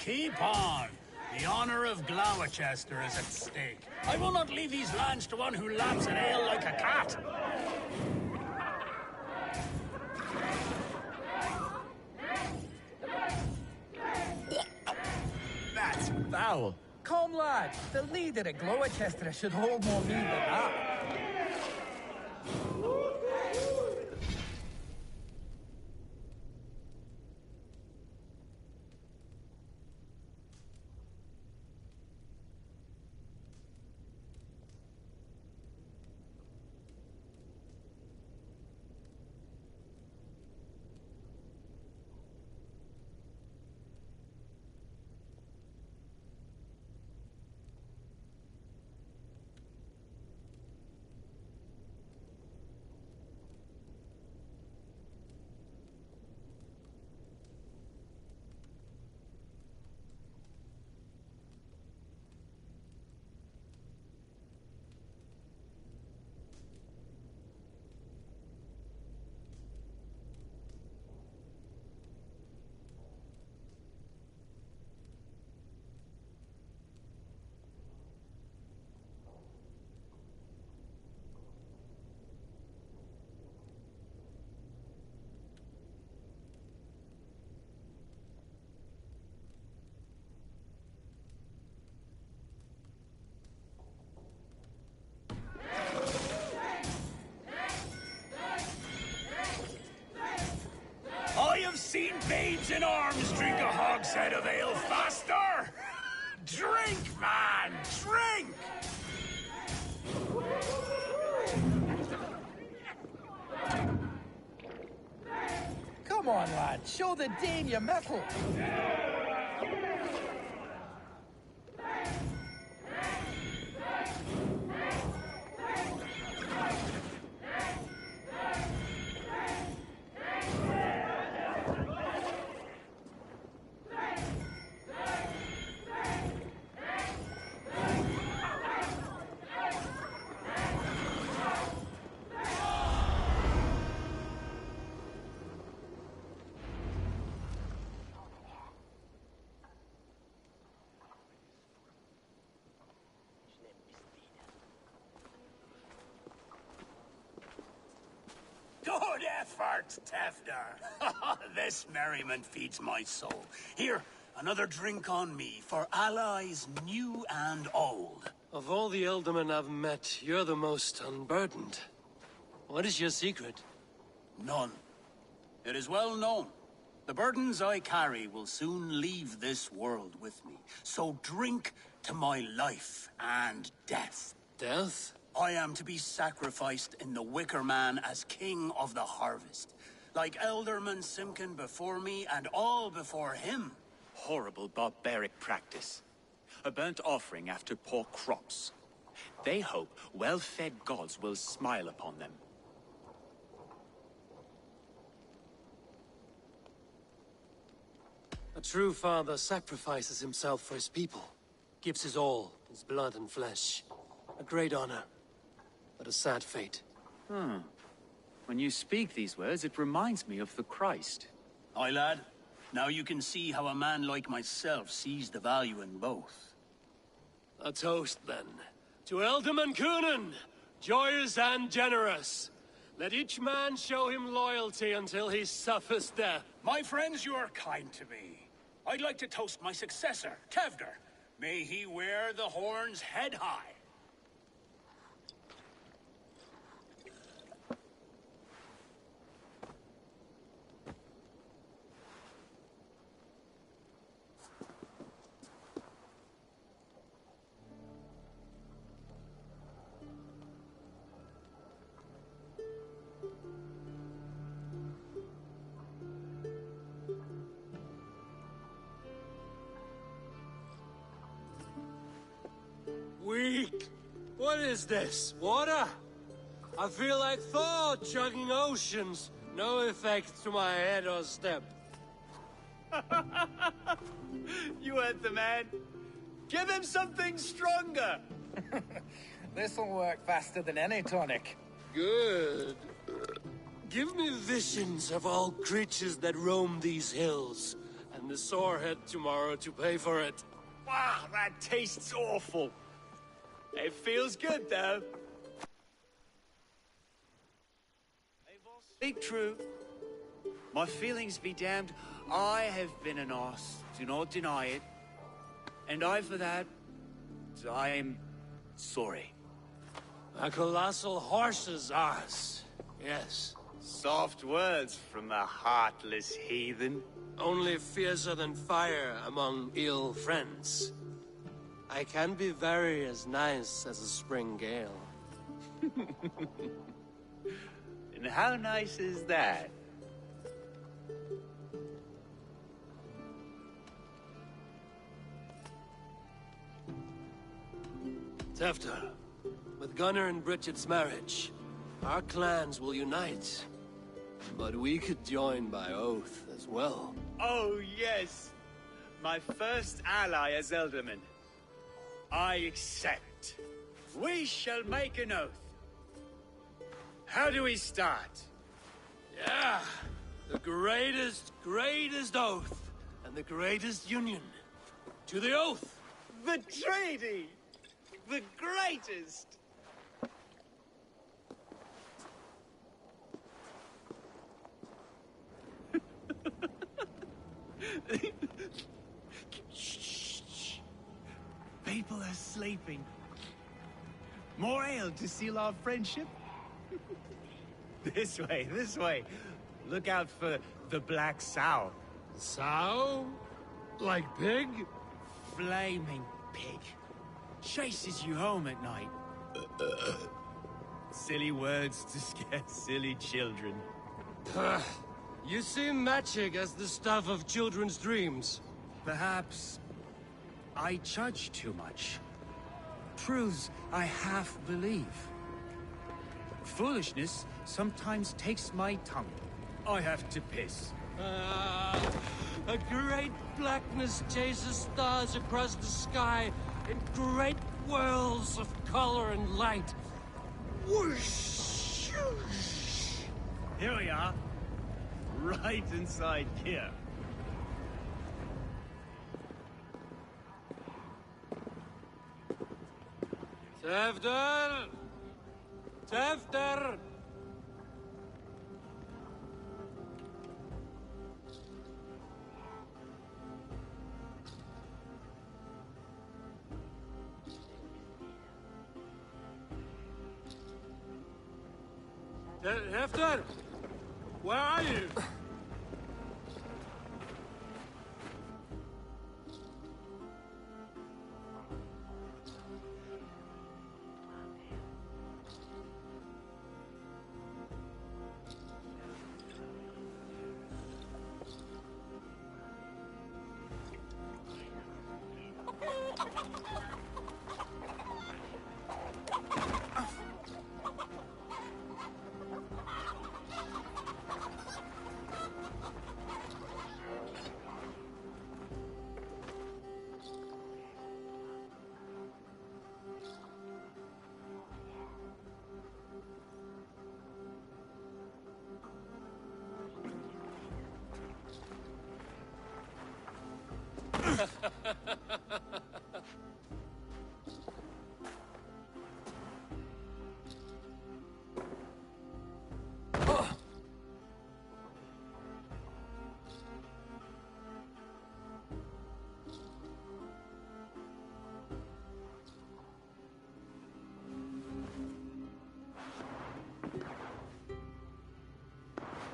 Keep on. The honor of Gloucester is at stake. I will not leave these lands to one who laps at ale like a cat. That's foul. Come, lad. The leader of Gloucester should hold more mead than that. Seen babes in arms drink a hogshead of ale faster! Drink, man! Drink! Come on, lad. Show the dame your mettle. Good effort, Tefter. This merriment feeds my soul. Here, another drink on me for allies new and old. Of all the Eldermen I've met, you're the most unburdened. What is your secret? None. It is well known. The burdens I carry will soon leave this world with me. So drink to my life and death. Death? I am to be sacrificed in the Wicker Man as king of the harvest. Like Elderman Simkin before me and all before him. Horrible barbaric practice. A burnt offering after poor crops. They hope well-fed gods will smile upon them. A true father sacrifices himself for his people. Gives his all, his blood and flesh. A great honor, but a sad fate. When you speak these words, it reminds me of the Christ. Aye, lad. Now you can see how a man like myself sees the value in both. A toast, then. To Eldam Coonan, joyous and generous. Let each man show him loyalty until he suffers death. My friends, you are kind to me. I'd like to toast my successor, Tevder. May he wear the horns head high. Weak. What is this? Water? I feel like Thor chugging oceans. No effect to my head or step. You heard the man. Give him something stronger. This'll work faster than any tonic. Good. Give me visions of all creatures that roam these hills, and the sorehead tomorrow to pay for it. Wow, that tastes awful. It feels good, though. Speak true. My feelings be damned. I have been an arse. Do not deny it. And I, for that, I am sorry. A colossal horse's arse. Yes. Soft words from a heartless heathen. Only fiercer than fire among ill friends. I can be very as nice as a spring gale. And how nice is that? Tefter, with Gunnar and Bridget's marriage, our clans will unite. But we could join by oath as well. Oh, yes. My first ally as Elderman. I accept. We shall make an oath. How do we start? Yeah, the greatest oath, and the greatest union. To the oath! The treaty! The greatest! Shh. People are sleeping. More ale to seal our friendship? This way. Look out for the black sow. Sow? Like pig? Flaming pig. Chases you home at night. Silly words to scare silly children. You see magic as the stuff of children's dreams. Perhaps I judge too much. Truths I half believe. Foolishness sometimes takes my tongue. I have to piss. A great blackness chases stars across the sky in great whirls of color and light. Whoosh! Here we are. Right inside here. Tefter! Tefter! Hefter! Where are you?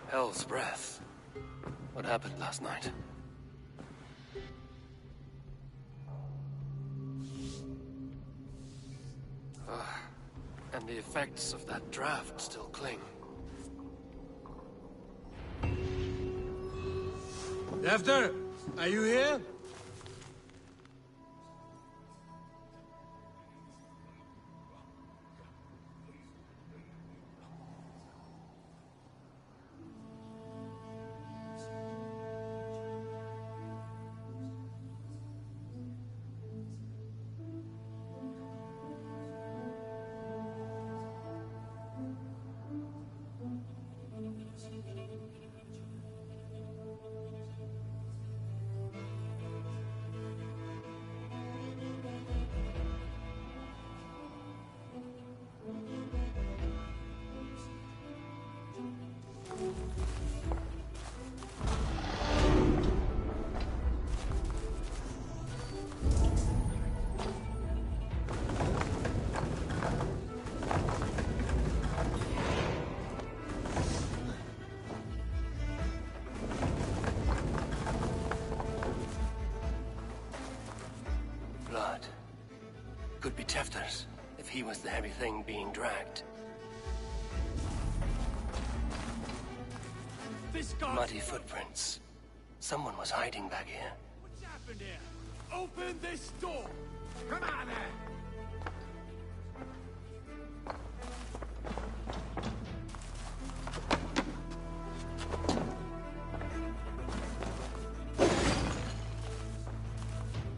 Hell's breath. What happened last night? And the effects of that draft still cling. Tefter, are you here? Blood. Could be Tefter's, if he was the heavy thing being dragged. Muddy footprints. Someone was hiding back here. What's happened here? Open this door! Come out there!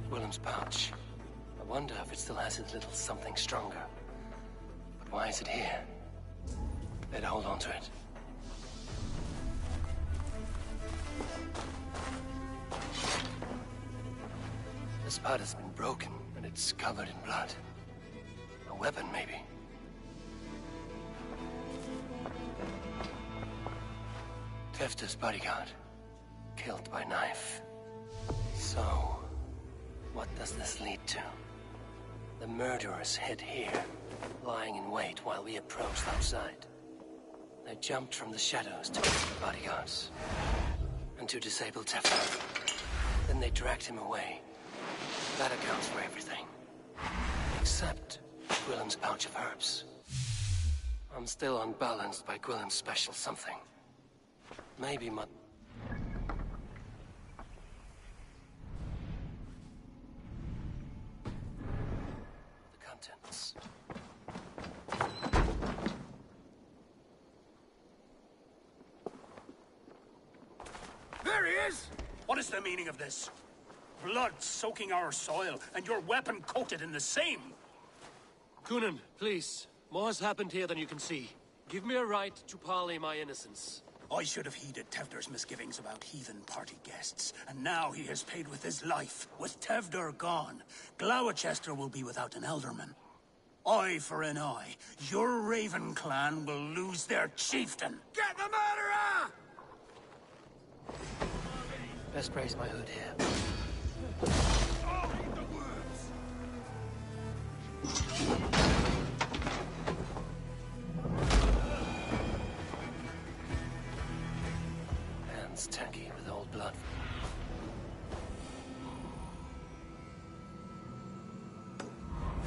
Willem's pouch. I wonder if it still has his little something stronger. But why is it here? Better hold on to it. This part has been broken, and it's covered in blood. A weapon, maybe. Tefter's bodyguard. Killed by knife. So, what does this lead to? The murderers hid here, lying in wait while we approached outside. They jumped from the shadows to kill the bodyguards. And to disable Tefter. Then they dragged him away. That accounts for everything. Except Gwillem's pouch of herbs. I'm still unbalanced by Gwillem's special something. Maybe my... The contents. There he is! What is the meaning of this? Blood soaking our soil, and your weapon coated in the same! Kunin, please. More has happened here than you can see. Give me a right to parley my innocence. I should have heeded Tevder's misgivings about heathen party guests, and now he has paid with his life. With Tevder gone, Gloucester will be without an alderman. Eye for an eye. Your Raven clan will lose their chieftain. Get the murderer! Best raise my hood here. Hands tacky with old blood.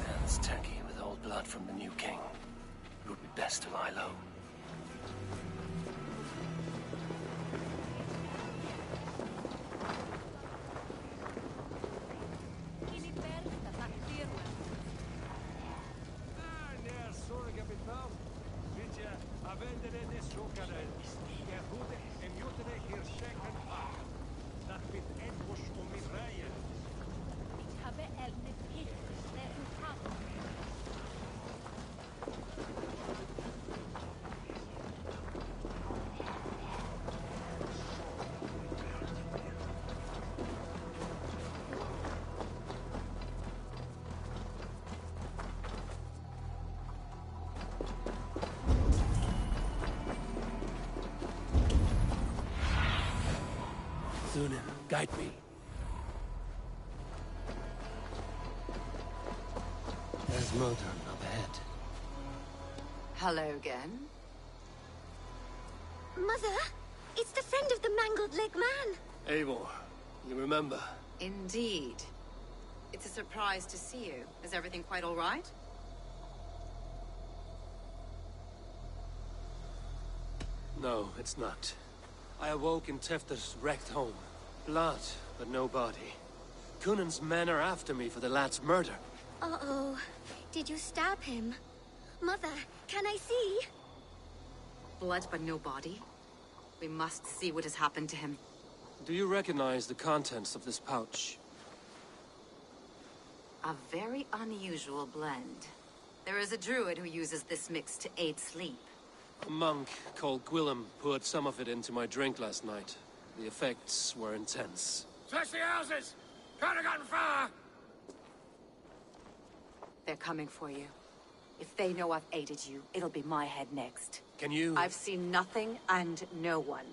Hands tacky with old blood from the new king. It would be best to lie low. Sunan, guide me. There's Modern up ahead. Hello again. Mother? It's the friend of the mangled leg man. Eivor, you remember? Indeed. It's a surprise to see you. Is everything quite all right? No, it's not. I awoke in Tefter's wrecked home. Blood, but no body. Cunan's men are after me for the lad's murder. Uh-oh. Did you stab him? Mother, can I see? Blood but no body? We must see what has happened to him. Do you recognize the contents of this pouch? A very unusual blend. There is a druid who uses this mix to aid sleep. A monk called Gwillem poured some of it into my drink last night. The effects were intense. Search the houses! Can't have gotten far! They're coming for you. If they know I've aided you, it'll be my head next. Can you... I've seen nothing and no one.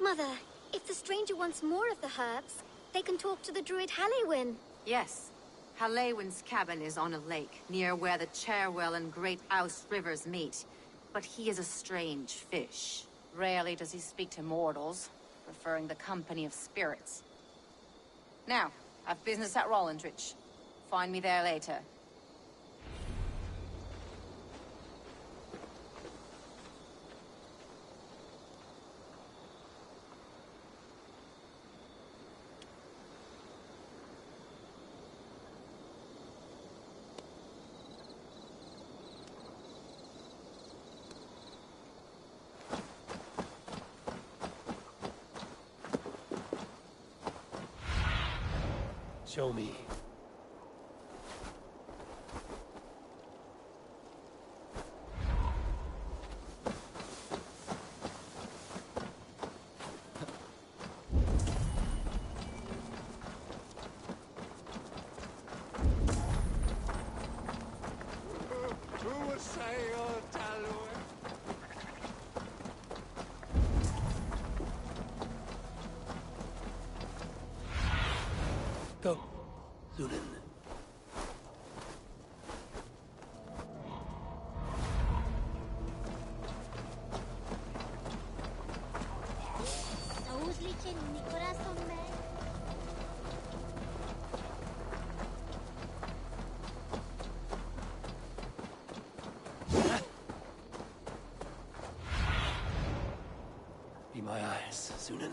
Mother, if the stranger wants more of the herbs, they can talk to the druid Halewyn. Yes. Halewyn's cabin is on a lake, near where the Cherwell and Great Ouse rivers meet. But he is a strange fish. Rarely does he speak to mortals, preferring the company of spirits. Now, I've business at Rollindrich. Find me there later. Show me. Go, Lunan. Be my eyes, Zunan.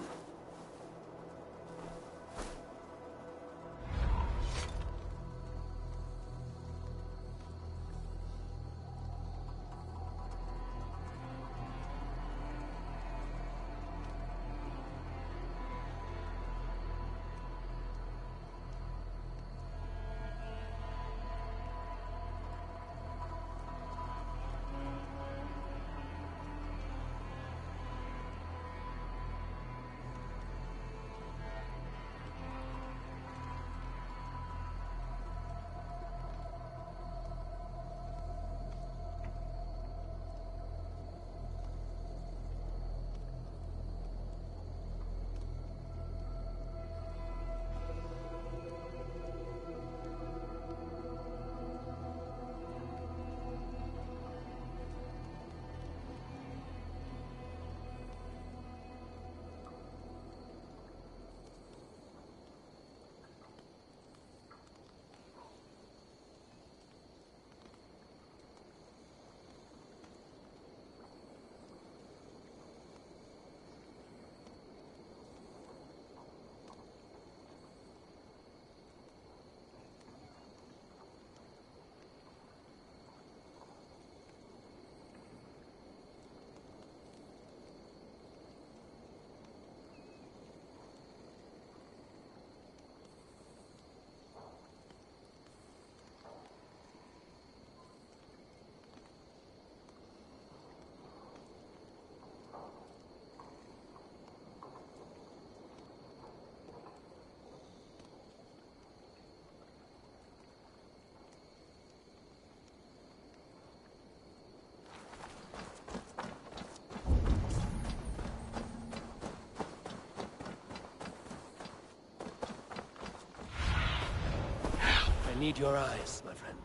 I need your eyes, my friend.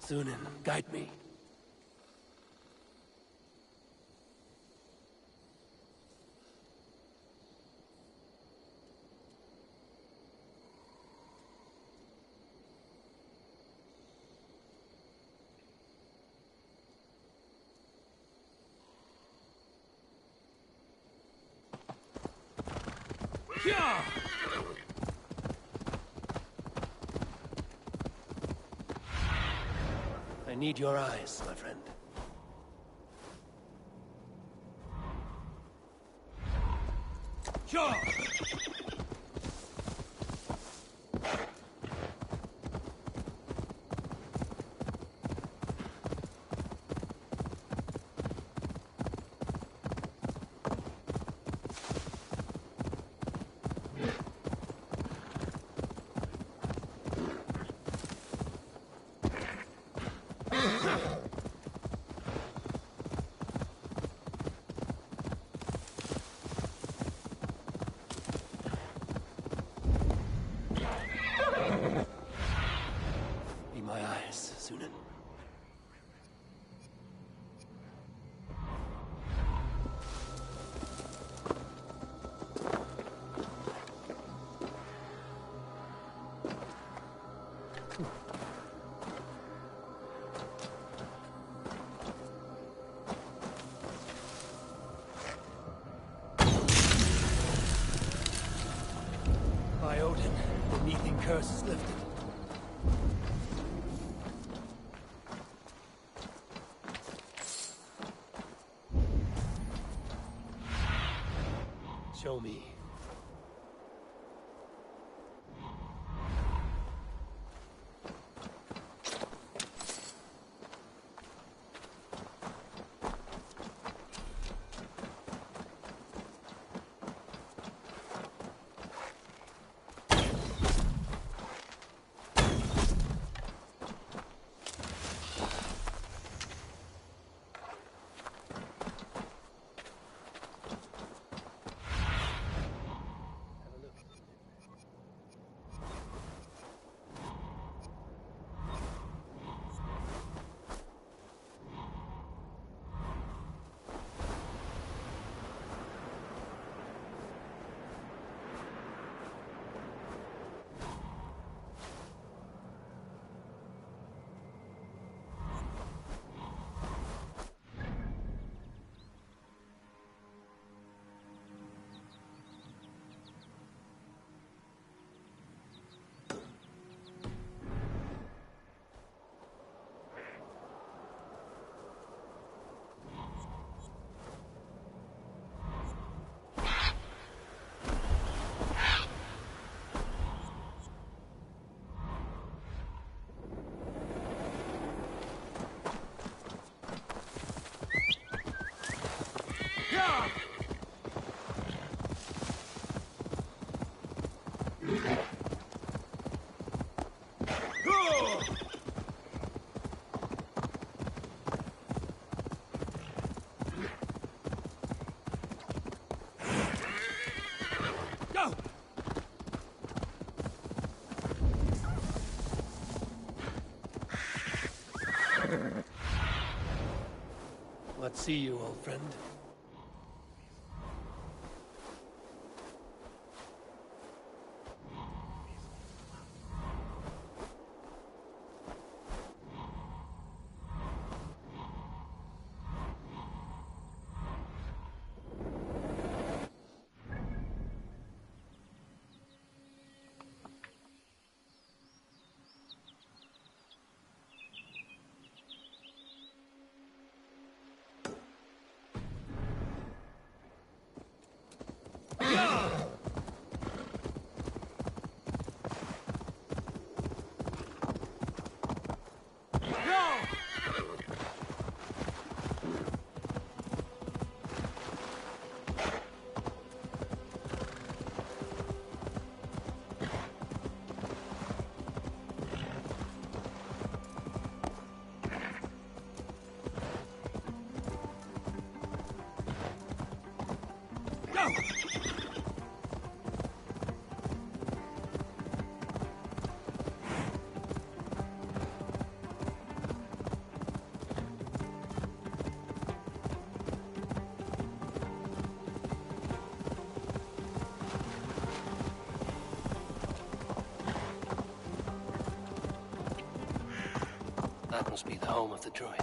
Sunan, guide me. I need your eyes, my friend. Sure. Be my eyes, Sunan. By Odin, the Neathing curse is lifted. Show me. What see you, old friend? That must be the home of the druid.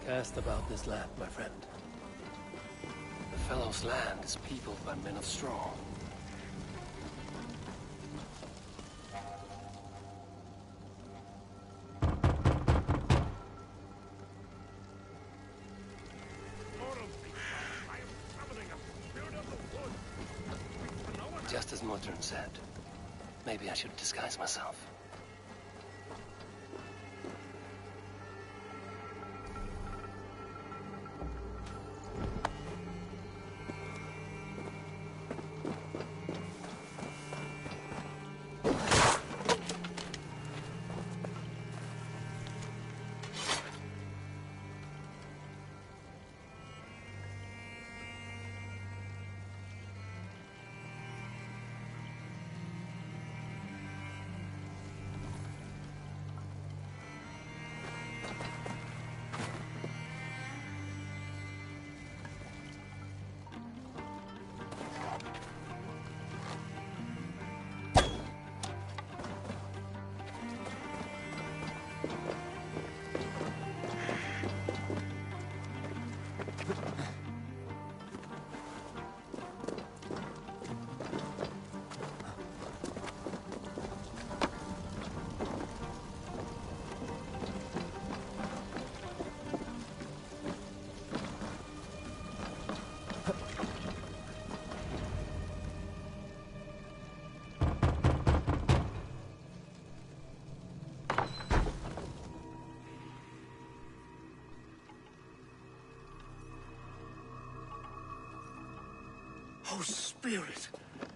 Cast about this land, my friend. The Fellow's land is peopled by men of straw. Just as Modern said, maybe I should disguise myself. Oh, Spirit,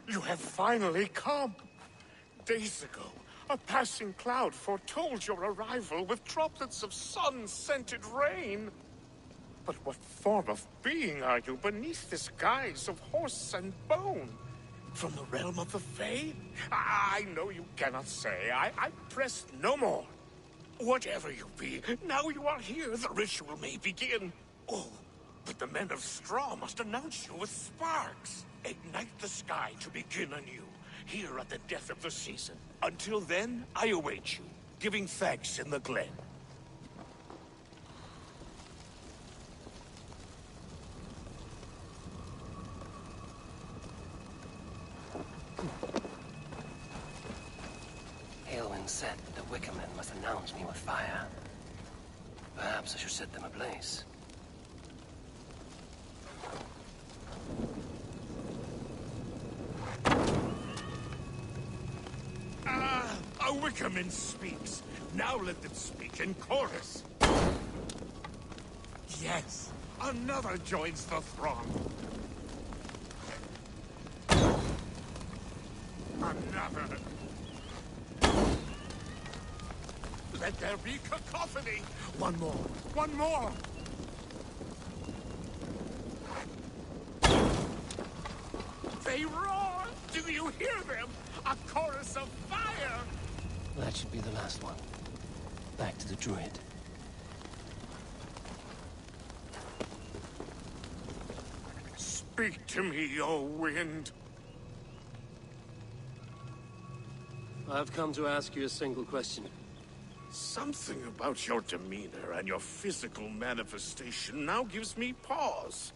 you have finally come. Days ago, a passing cloud foretold your arrival with droplets of sun-scented rain. But what form of being are you beneath this guise of horse and bone? From the realm of the Fae? I know you cannot say. I press no more. Whatever you be, now you are here, the ritual may begin. Oh, but the men of straw must announce you with sparks. Ignite the sky to begin anew, here at the death of the season. Until then, I await you, giving thanks in the glen. Aelwyn said the Wicker Men must announce me with fire. Perhaps I should set them ablaze. A Wickerman speaks. Now let them speak in chorus. Yes, another joins the throng. Another. Let there be cacophony. One more. One more. They roar. Do you hear them? A chorus of fire. That should be the last one. Back to the druid. Speak to me, O wind. I've come to ask you a single question. Something about your demeanor and your physical manifestation now gives me pause.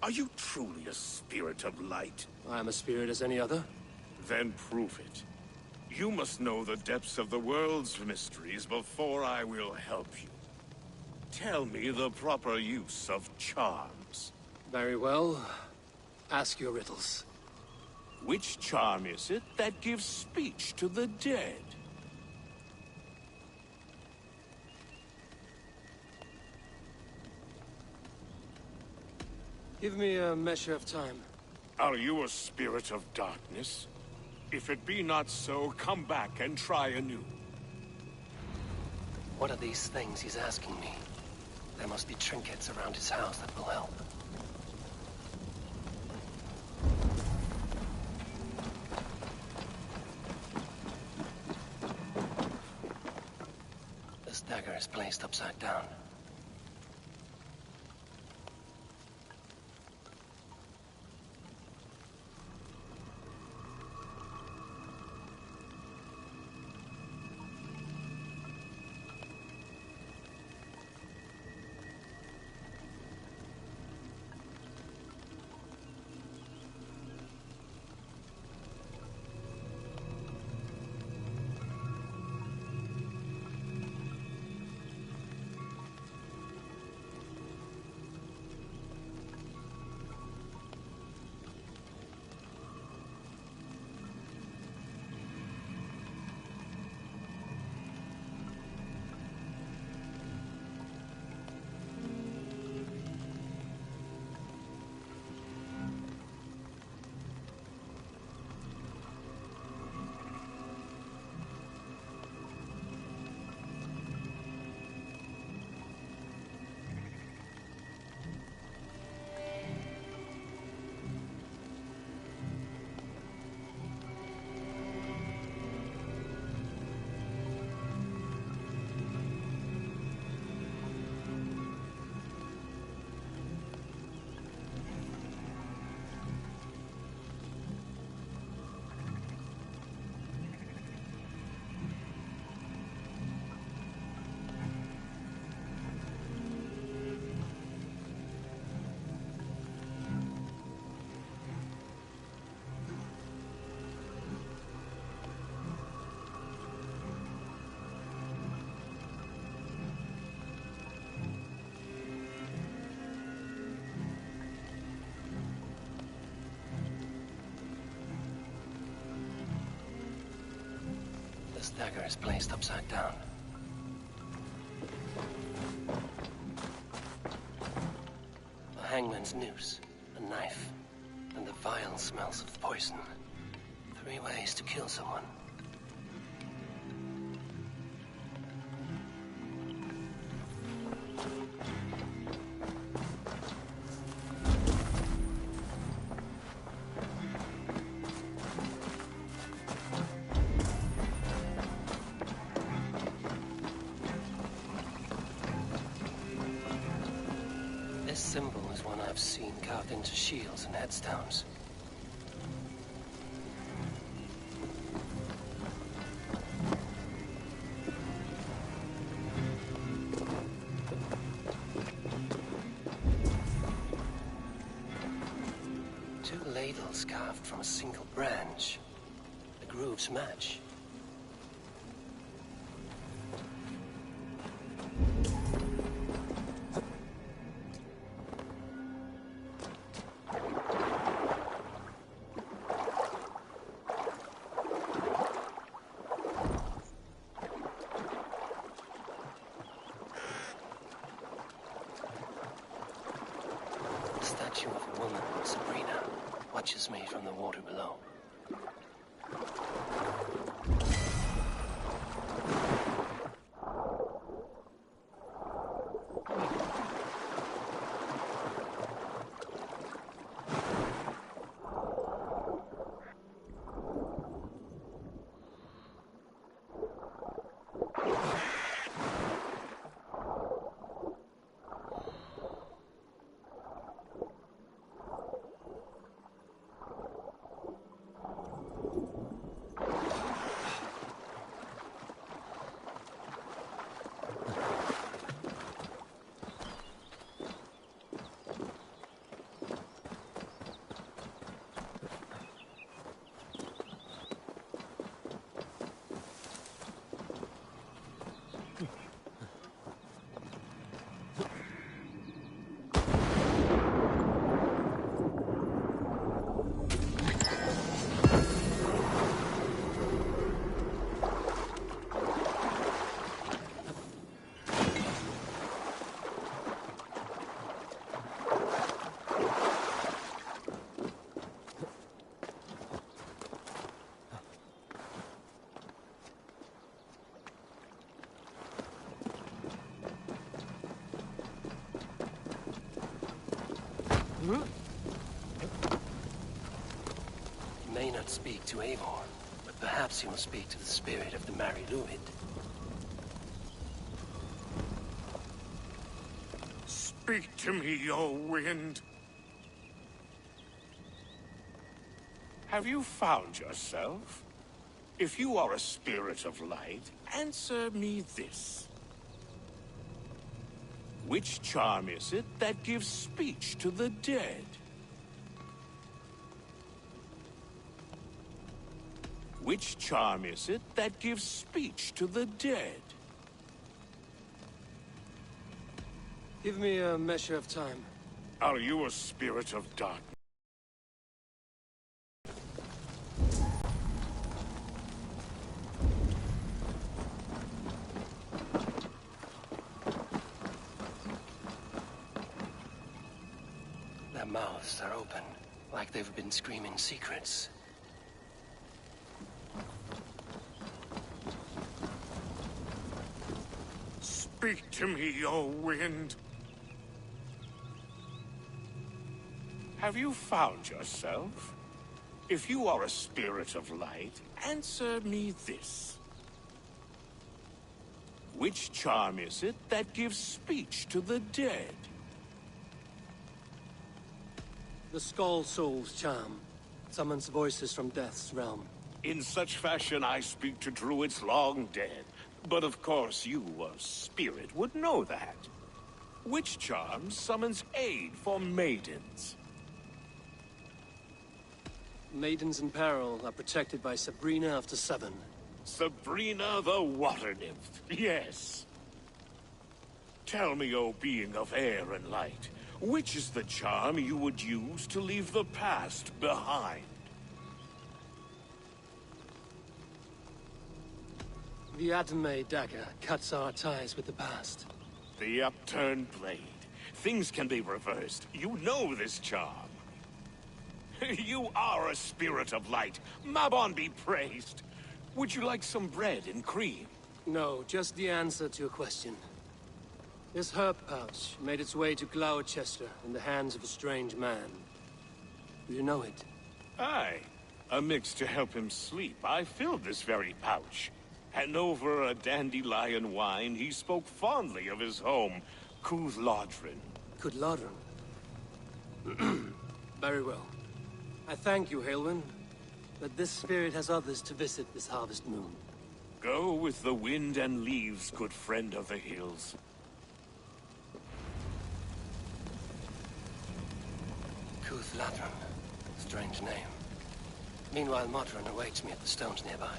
Are you truly a spirit of light? I am a spirit as any other. Then prove it. You must know the depths of the world's mysteries before I will help you. Tell me the proper use of charms. Very well. Ask your riddles. Which charm is it that gives speech to the dead? Give me a measure of time. Are you a spirit of darkness? If it be not so, come back and try anew. What are these things he's asking me? There must be trinkets around his house that will help. This dagger is placed upside down. This dagger is placed upside down. A hangman's noose, a knife, and the vile smells of poison. 3 ways to kill someone. This symbol is one I've seen carved into shields and headstones. Two ladles carved from a single branch. The grooves match. The statue of a woman, Sabrina, watches me from the water below. You may not speak to Eivor, but perhaps you will speak to the spirit of the married Uvid. Speak to me, O wind. Have you found yourself? If you are a spirit of light, answer me this. Which charm is it that gives speech to the dead? Which charm is it that gives speech to the dead? Give me a measure of time. Are you a spirit of darkness? Their mouths are open, like they've been screaming secrets. Speak to me, O wind. Have you found yourself? If you are a spirit of light, answer me this. Which charm is it that gives speech to the dead? The Skull Soul's charm summons voices from Death's realm. In such fashion I speak to druids long dead. But of course you, a spirit, would know that. Which charm summons aid for maidens? Maidens in peril are protected by Sabrina after 7. Sabrina the Water Nymph, yes. Tell me, O being of air and light, which is the charm you would use to leave the past behind? The Adame dagger cuts our ties with the past. The upturned blade. Things can be reversed. You know this charm. You are a spirit of light. Mabon be praised. Would you like some bread and cream? No, just the answer to your question. This herb pouch made its way to Gloucester in the hands of a strange man. Do you know it? Aye. A mix to help him sleep. I filled this very pouch. And over a dandelion wine, he spoke fondly of his home, Cúthládrin. Cúthládrin? Very well. I thank you, Halwyn, but this spirit has others to visit this harvest moon. Go with the wind and leaves, good friend of the hills. Cúthládrin. Strange name. Meanwhile, Modron awaits me at the stones nearby.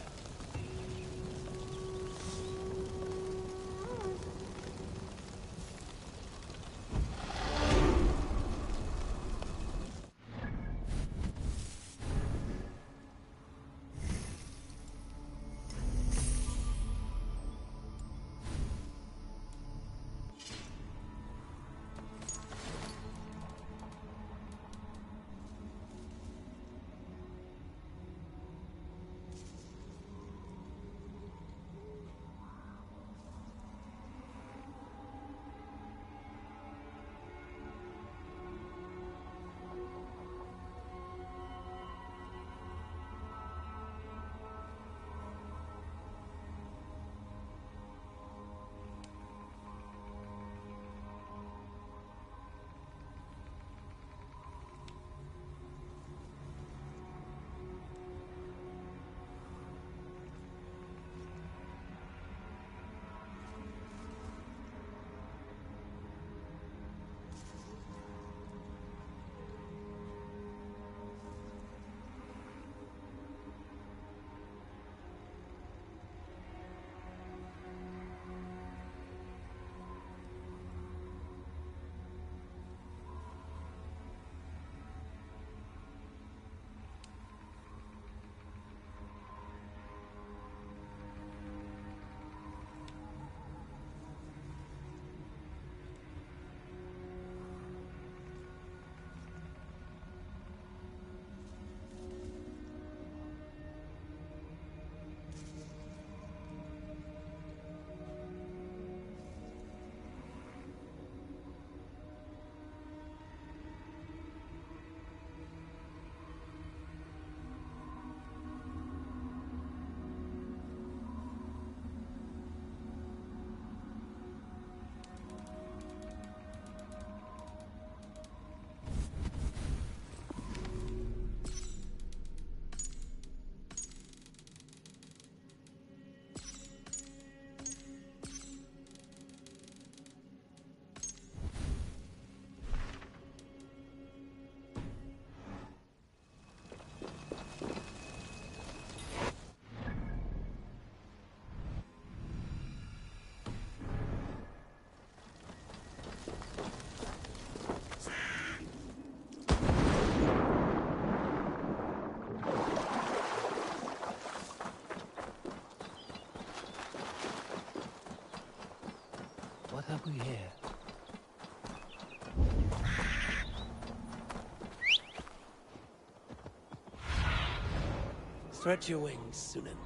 Spread your wings, Sunan.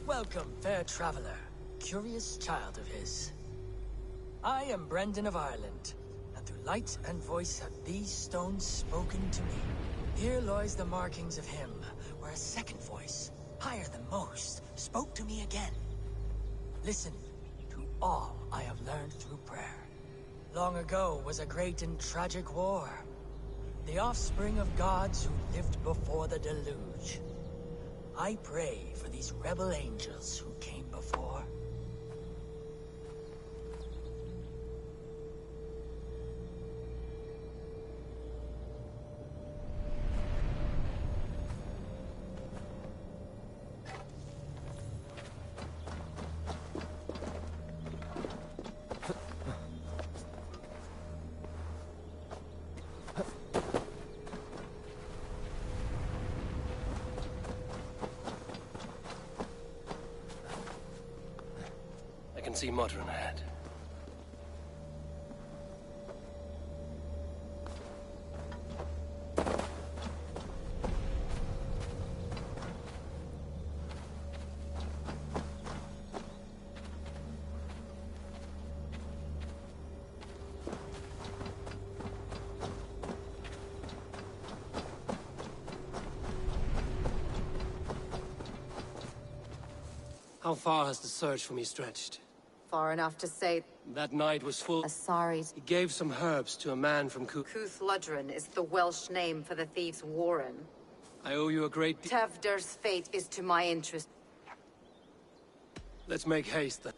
Welcome, fair traveler, curious child of his. I am Brendan of Ireland, and through light and voice have these stones spoken to me. Here lies the markings of him, where a second voice, higher than most, spoke to me again. Listen to all I have learned through prayer. Long ago was a great and tragic war. The offspring of gods who lived before the deluge. I pray for these rebel angels who came before. I can see Modron ahead. How far has the search for me stretched? Far enough to say... That night was full... Asari's... He gave some herbs to a man from Cuth Ludren is the Welsh name for the thieves' warren. I owe you a great... Tevder's fate is to my interest. Let's make haste then.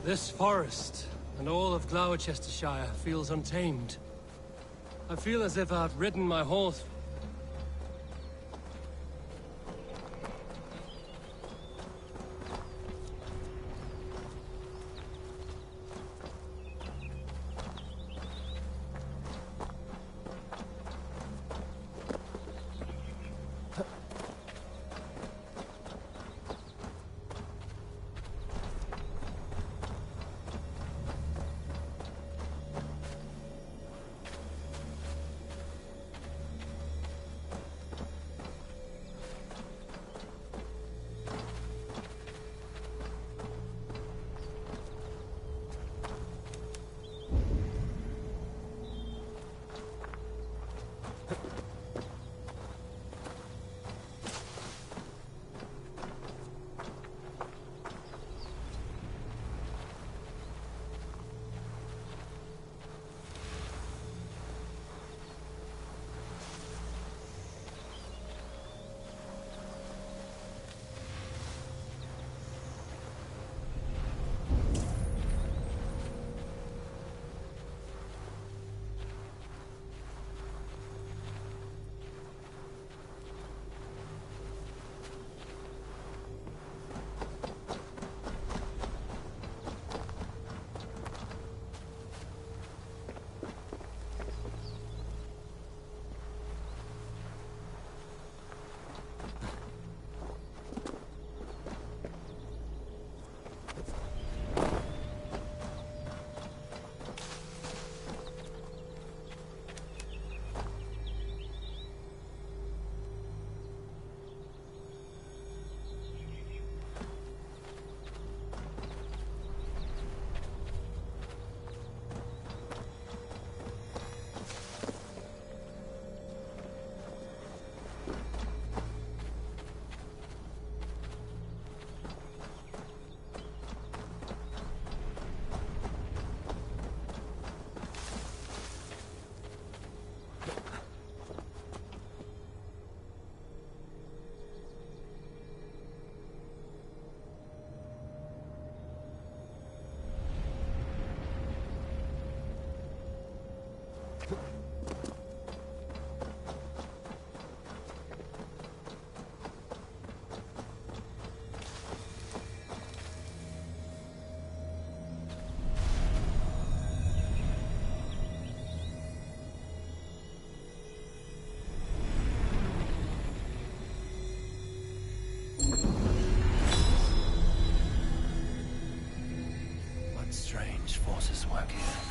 This forest, and all of Gloucestershire, feels untamed. I feel as if I've ridden my horse. Which forces work here?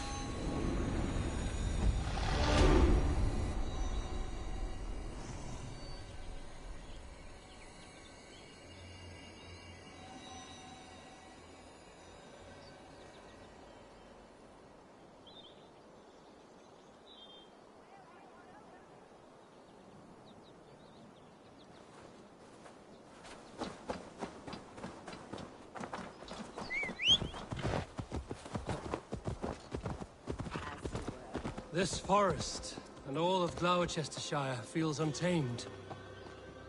This forest and all of Gloucestershire feels untamed.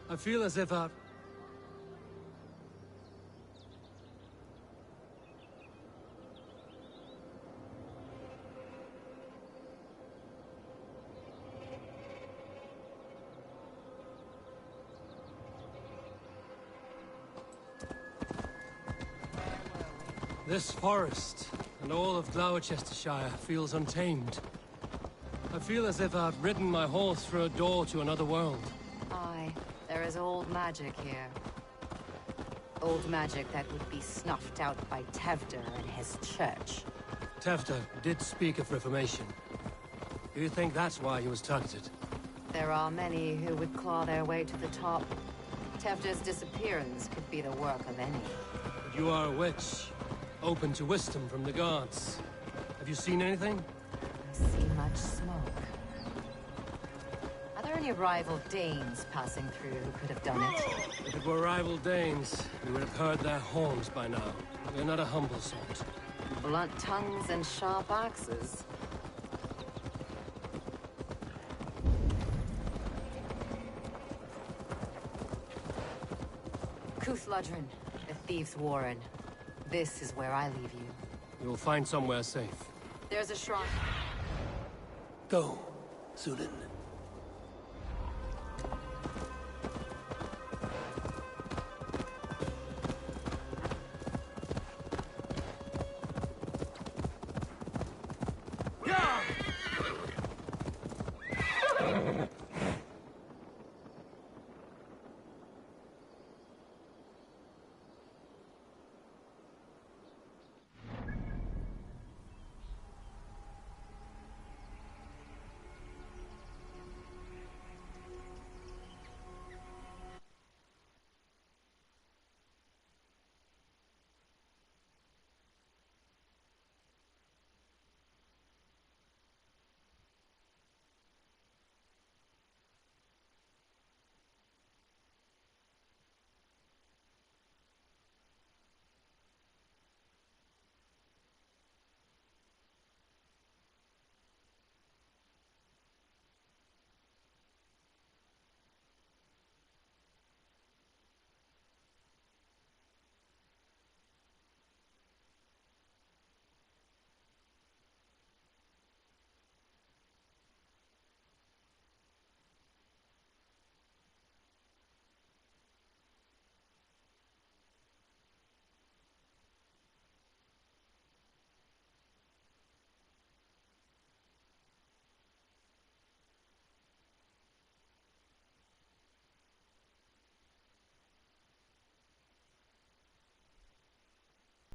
I feel as if This forest and all of Gloucestershire feels untamed. I feel as if I've ridden my horse through a door to another world. Aye, there is old magic here. Old magic that would be snuffed out by Tevder and his church. Tevder did speak of reformation. Do you think that's why he was targeted? There are many who would claw their way to the top. Tevder's disappearance could be the work of any. But you are a witch, open to wisdom from the gods. Have you seen anything? I see much smoke. Are there any rival Danes passing through who could have done it? If it were rival Danes, we would have heard their horns by now. We're not a humble sort. Blunt tongues and sharp axes. Cúthladrin, the Thieves' Warren. This is where I leave you. You'll find somewhere safe. There's a shrine. Go, Zulin.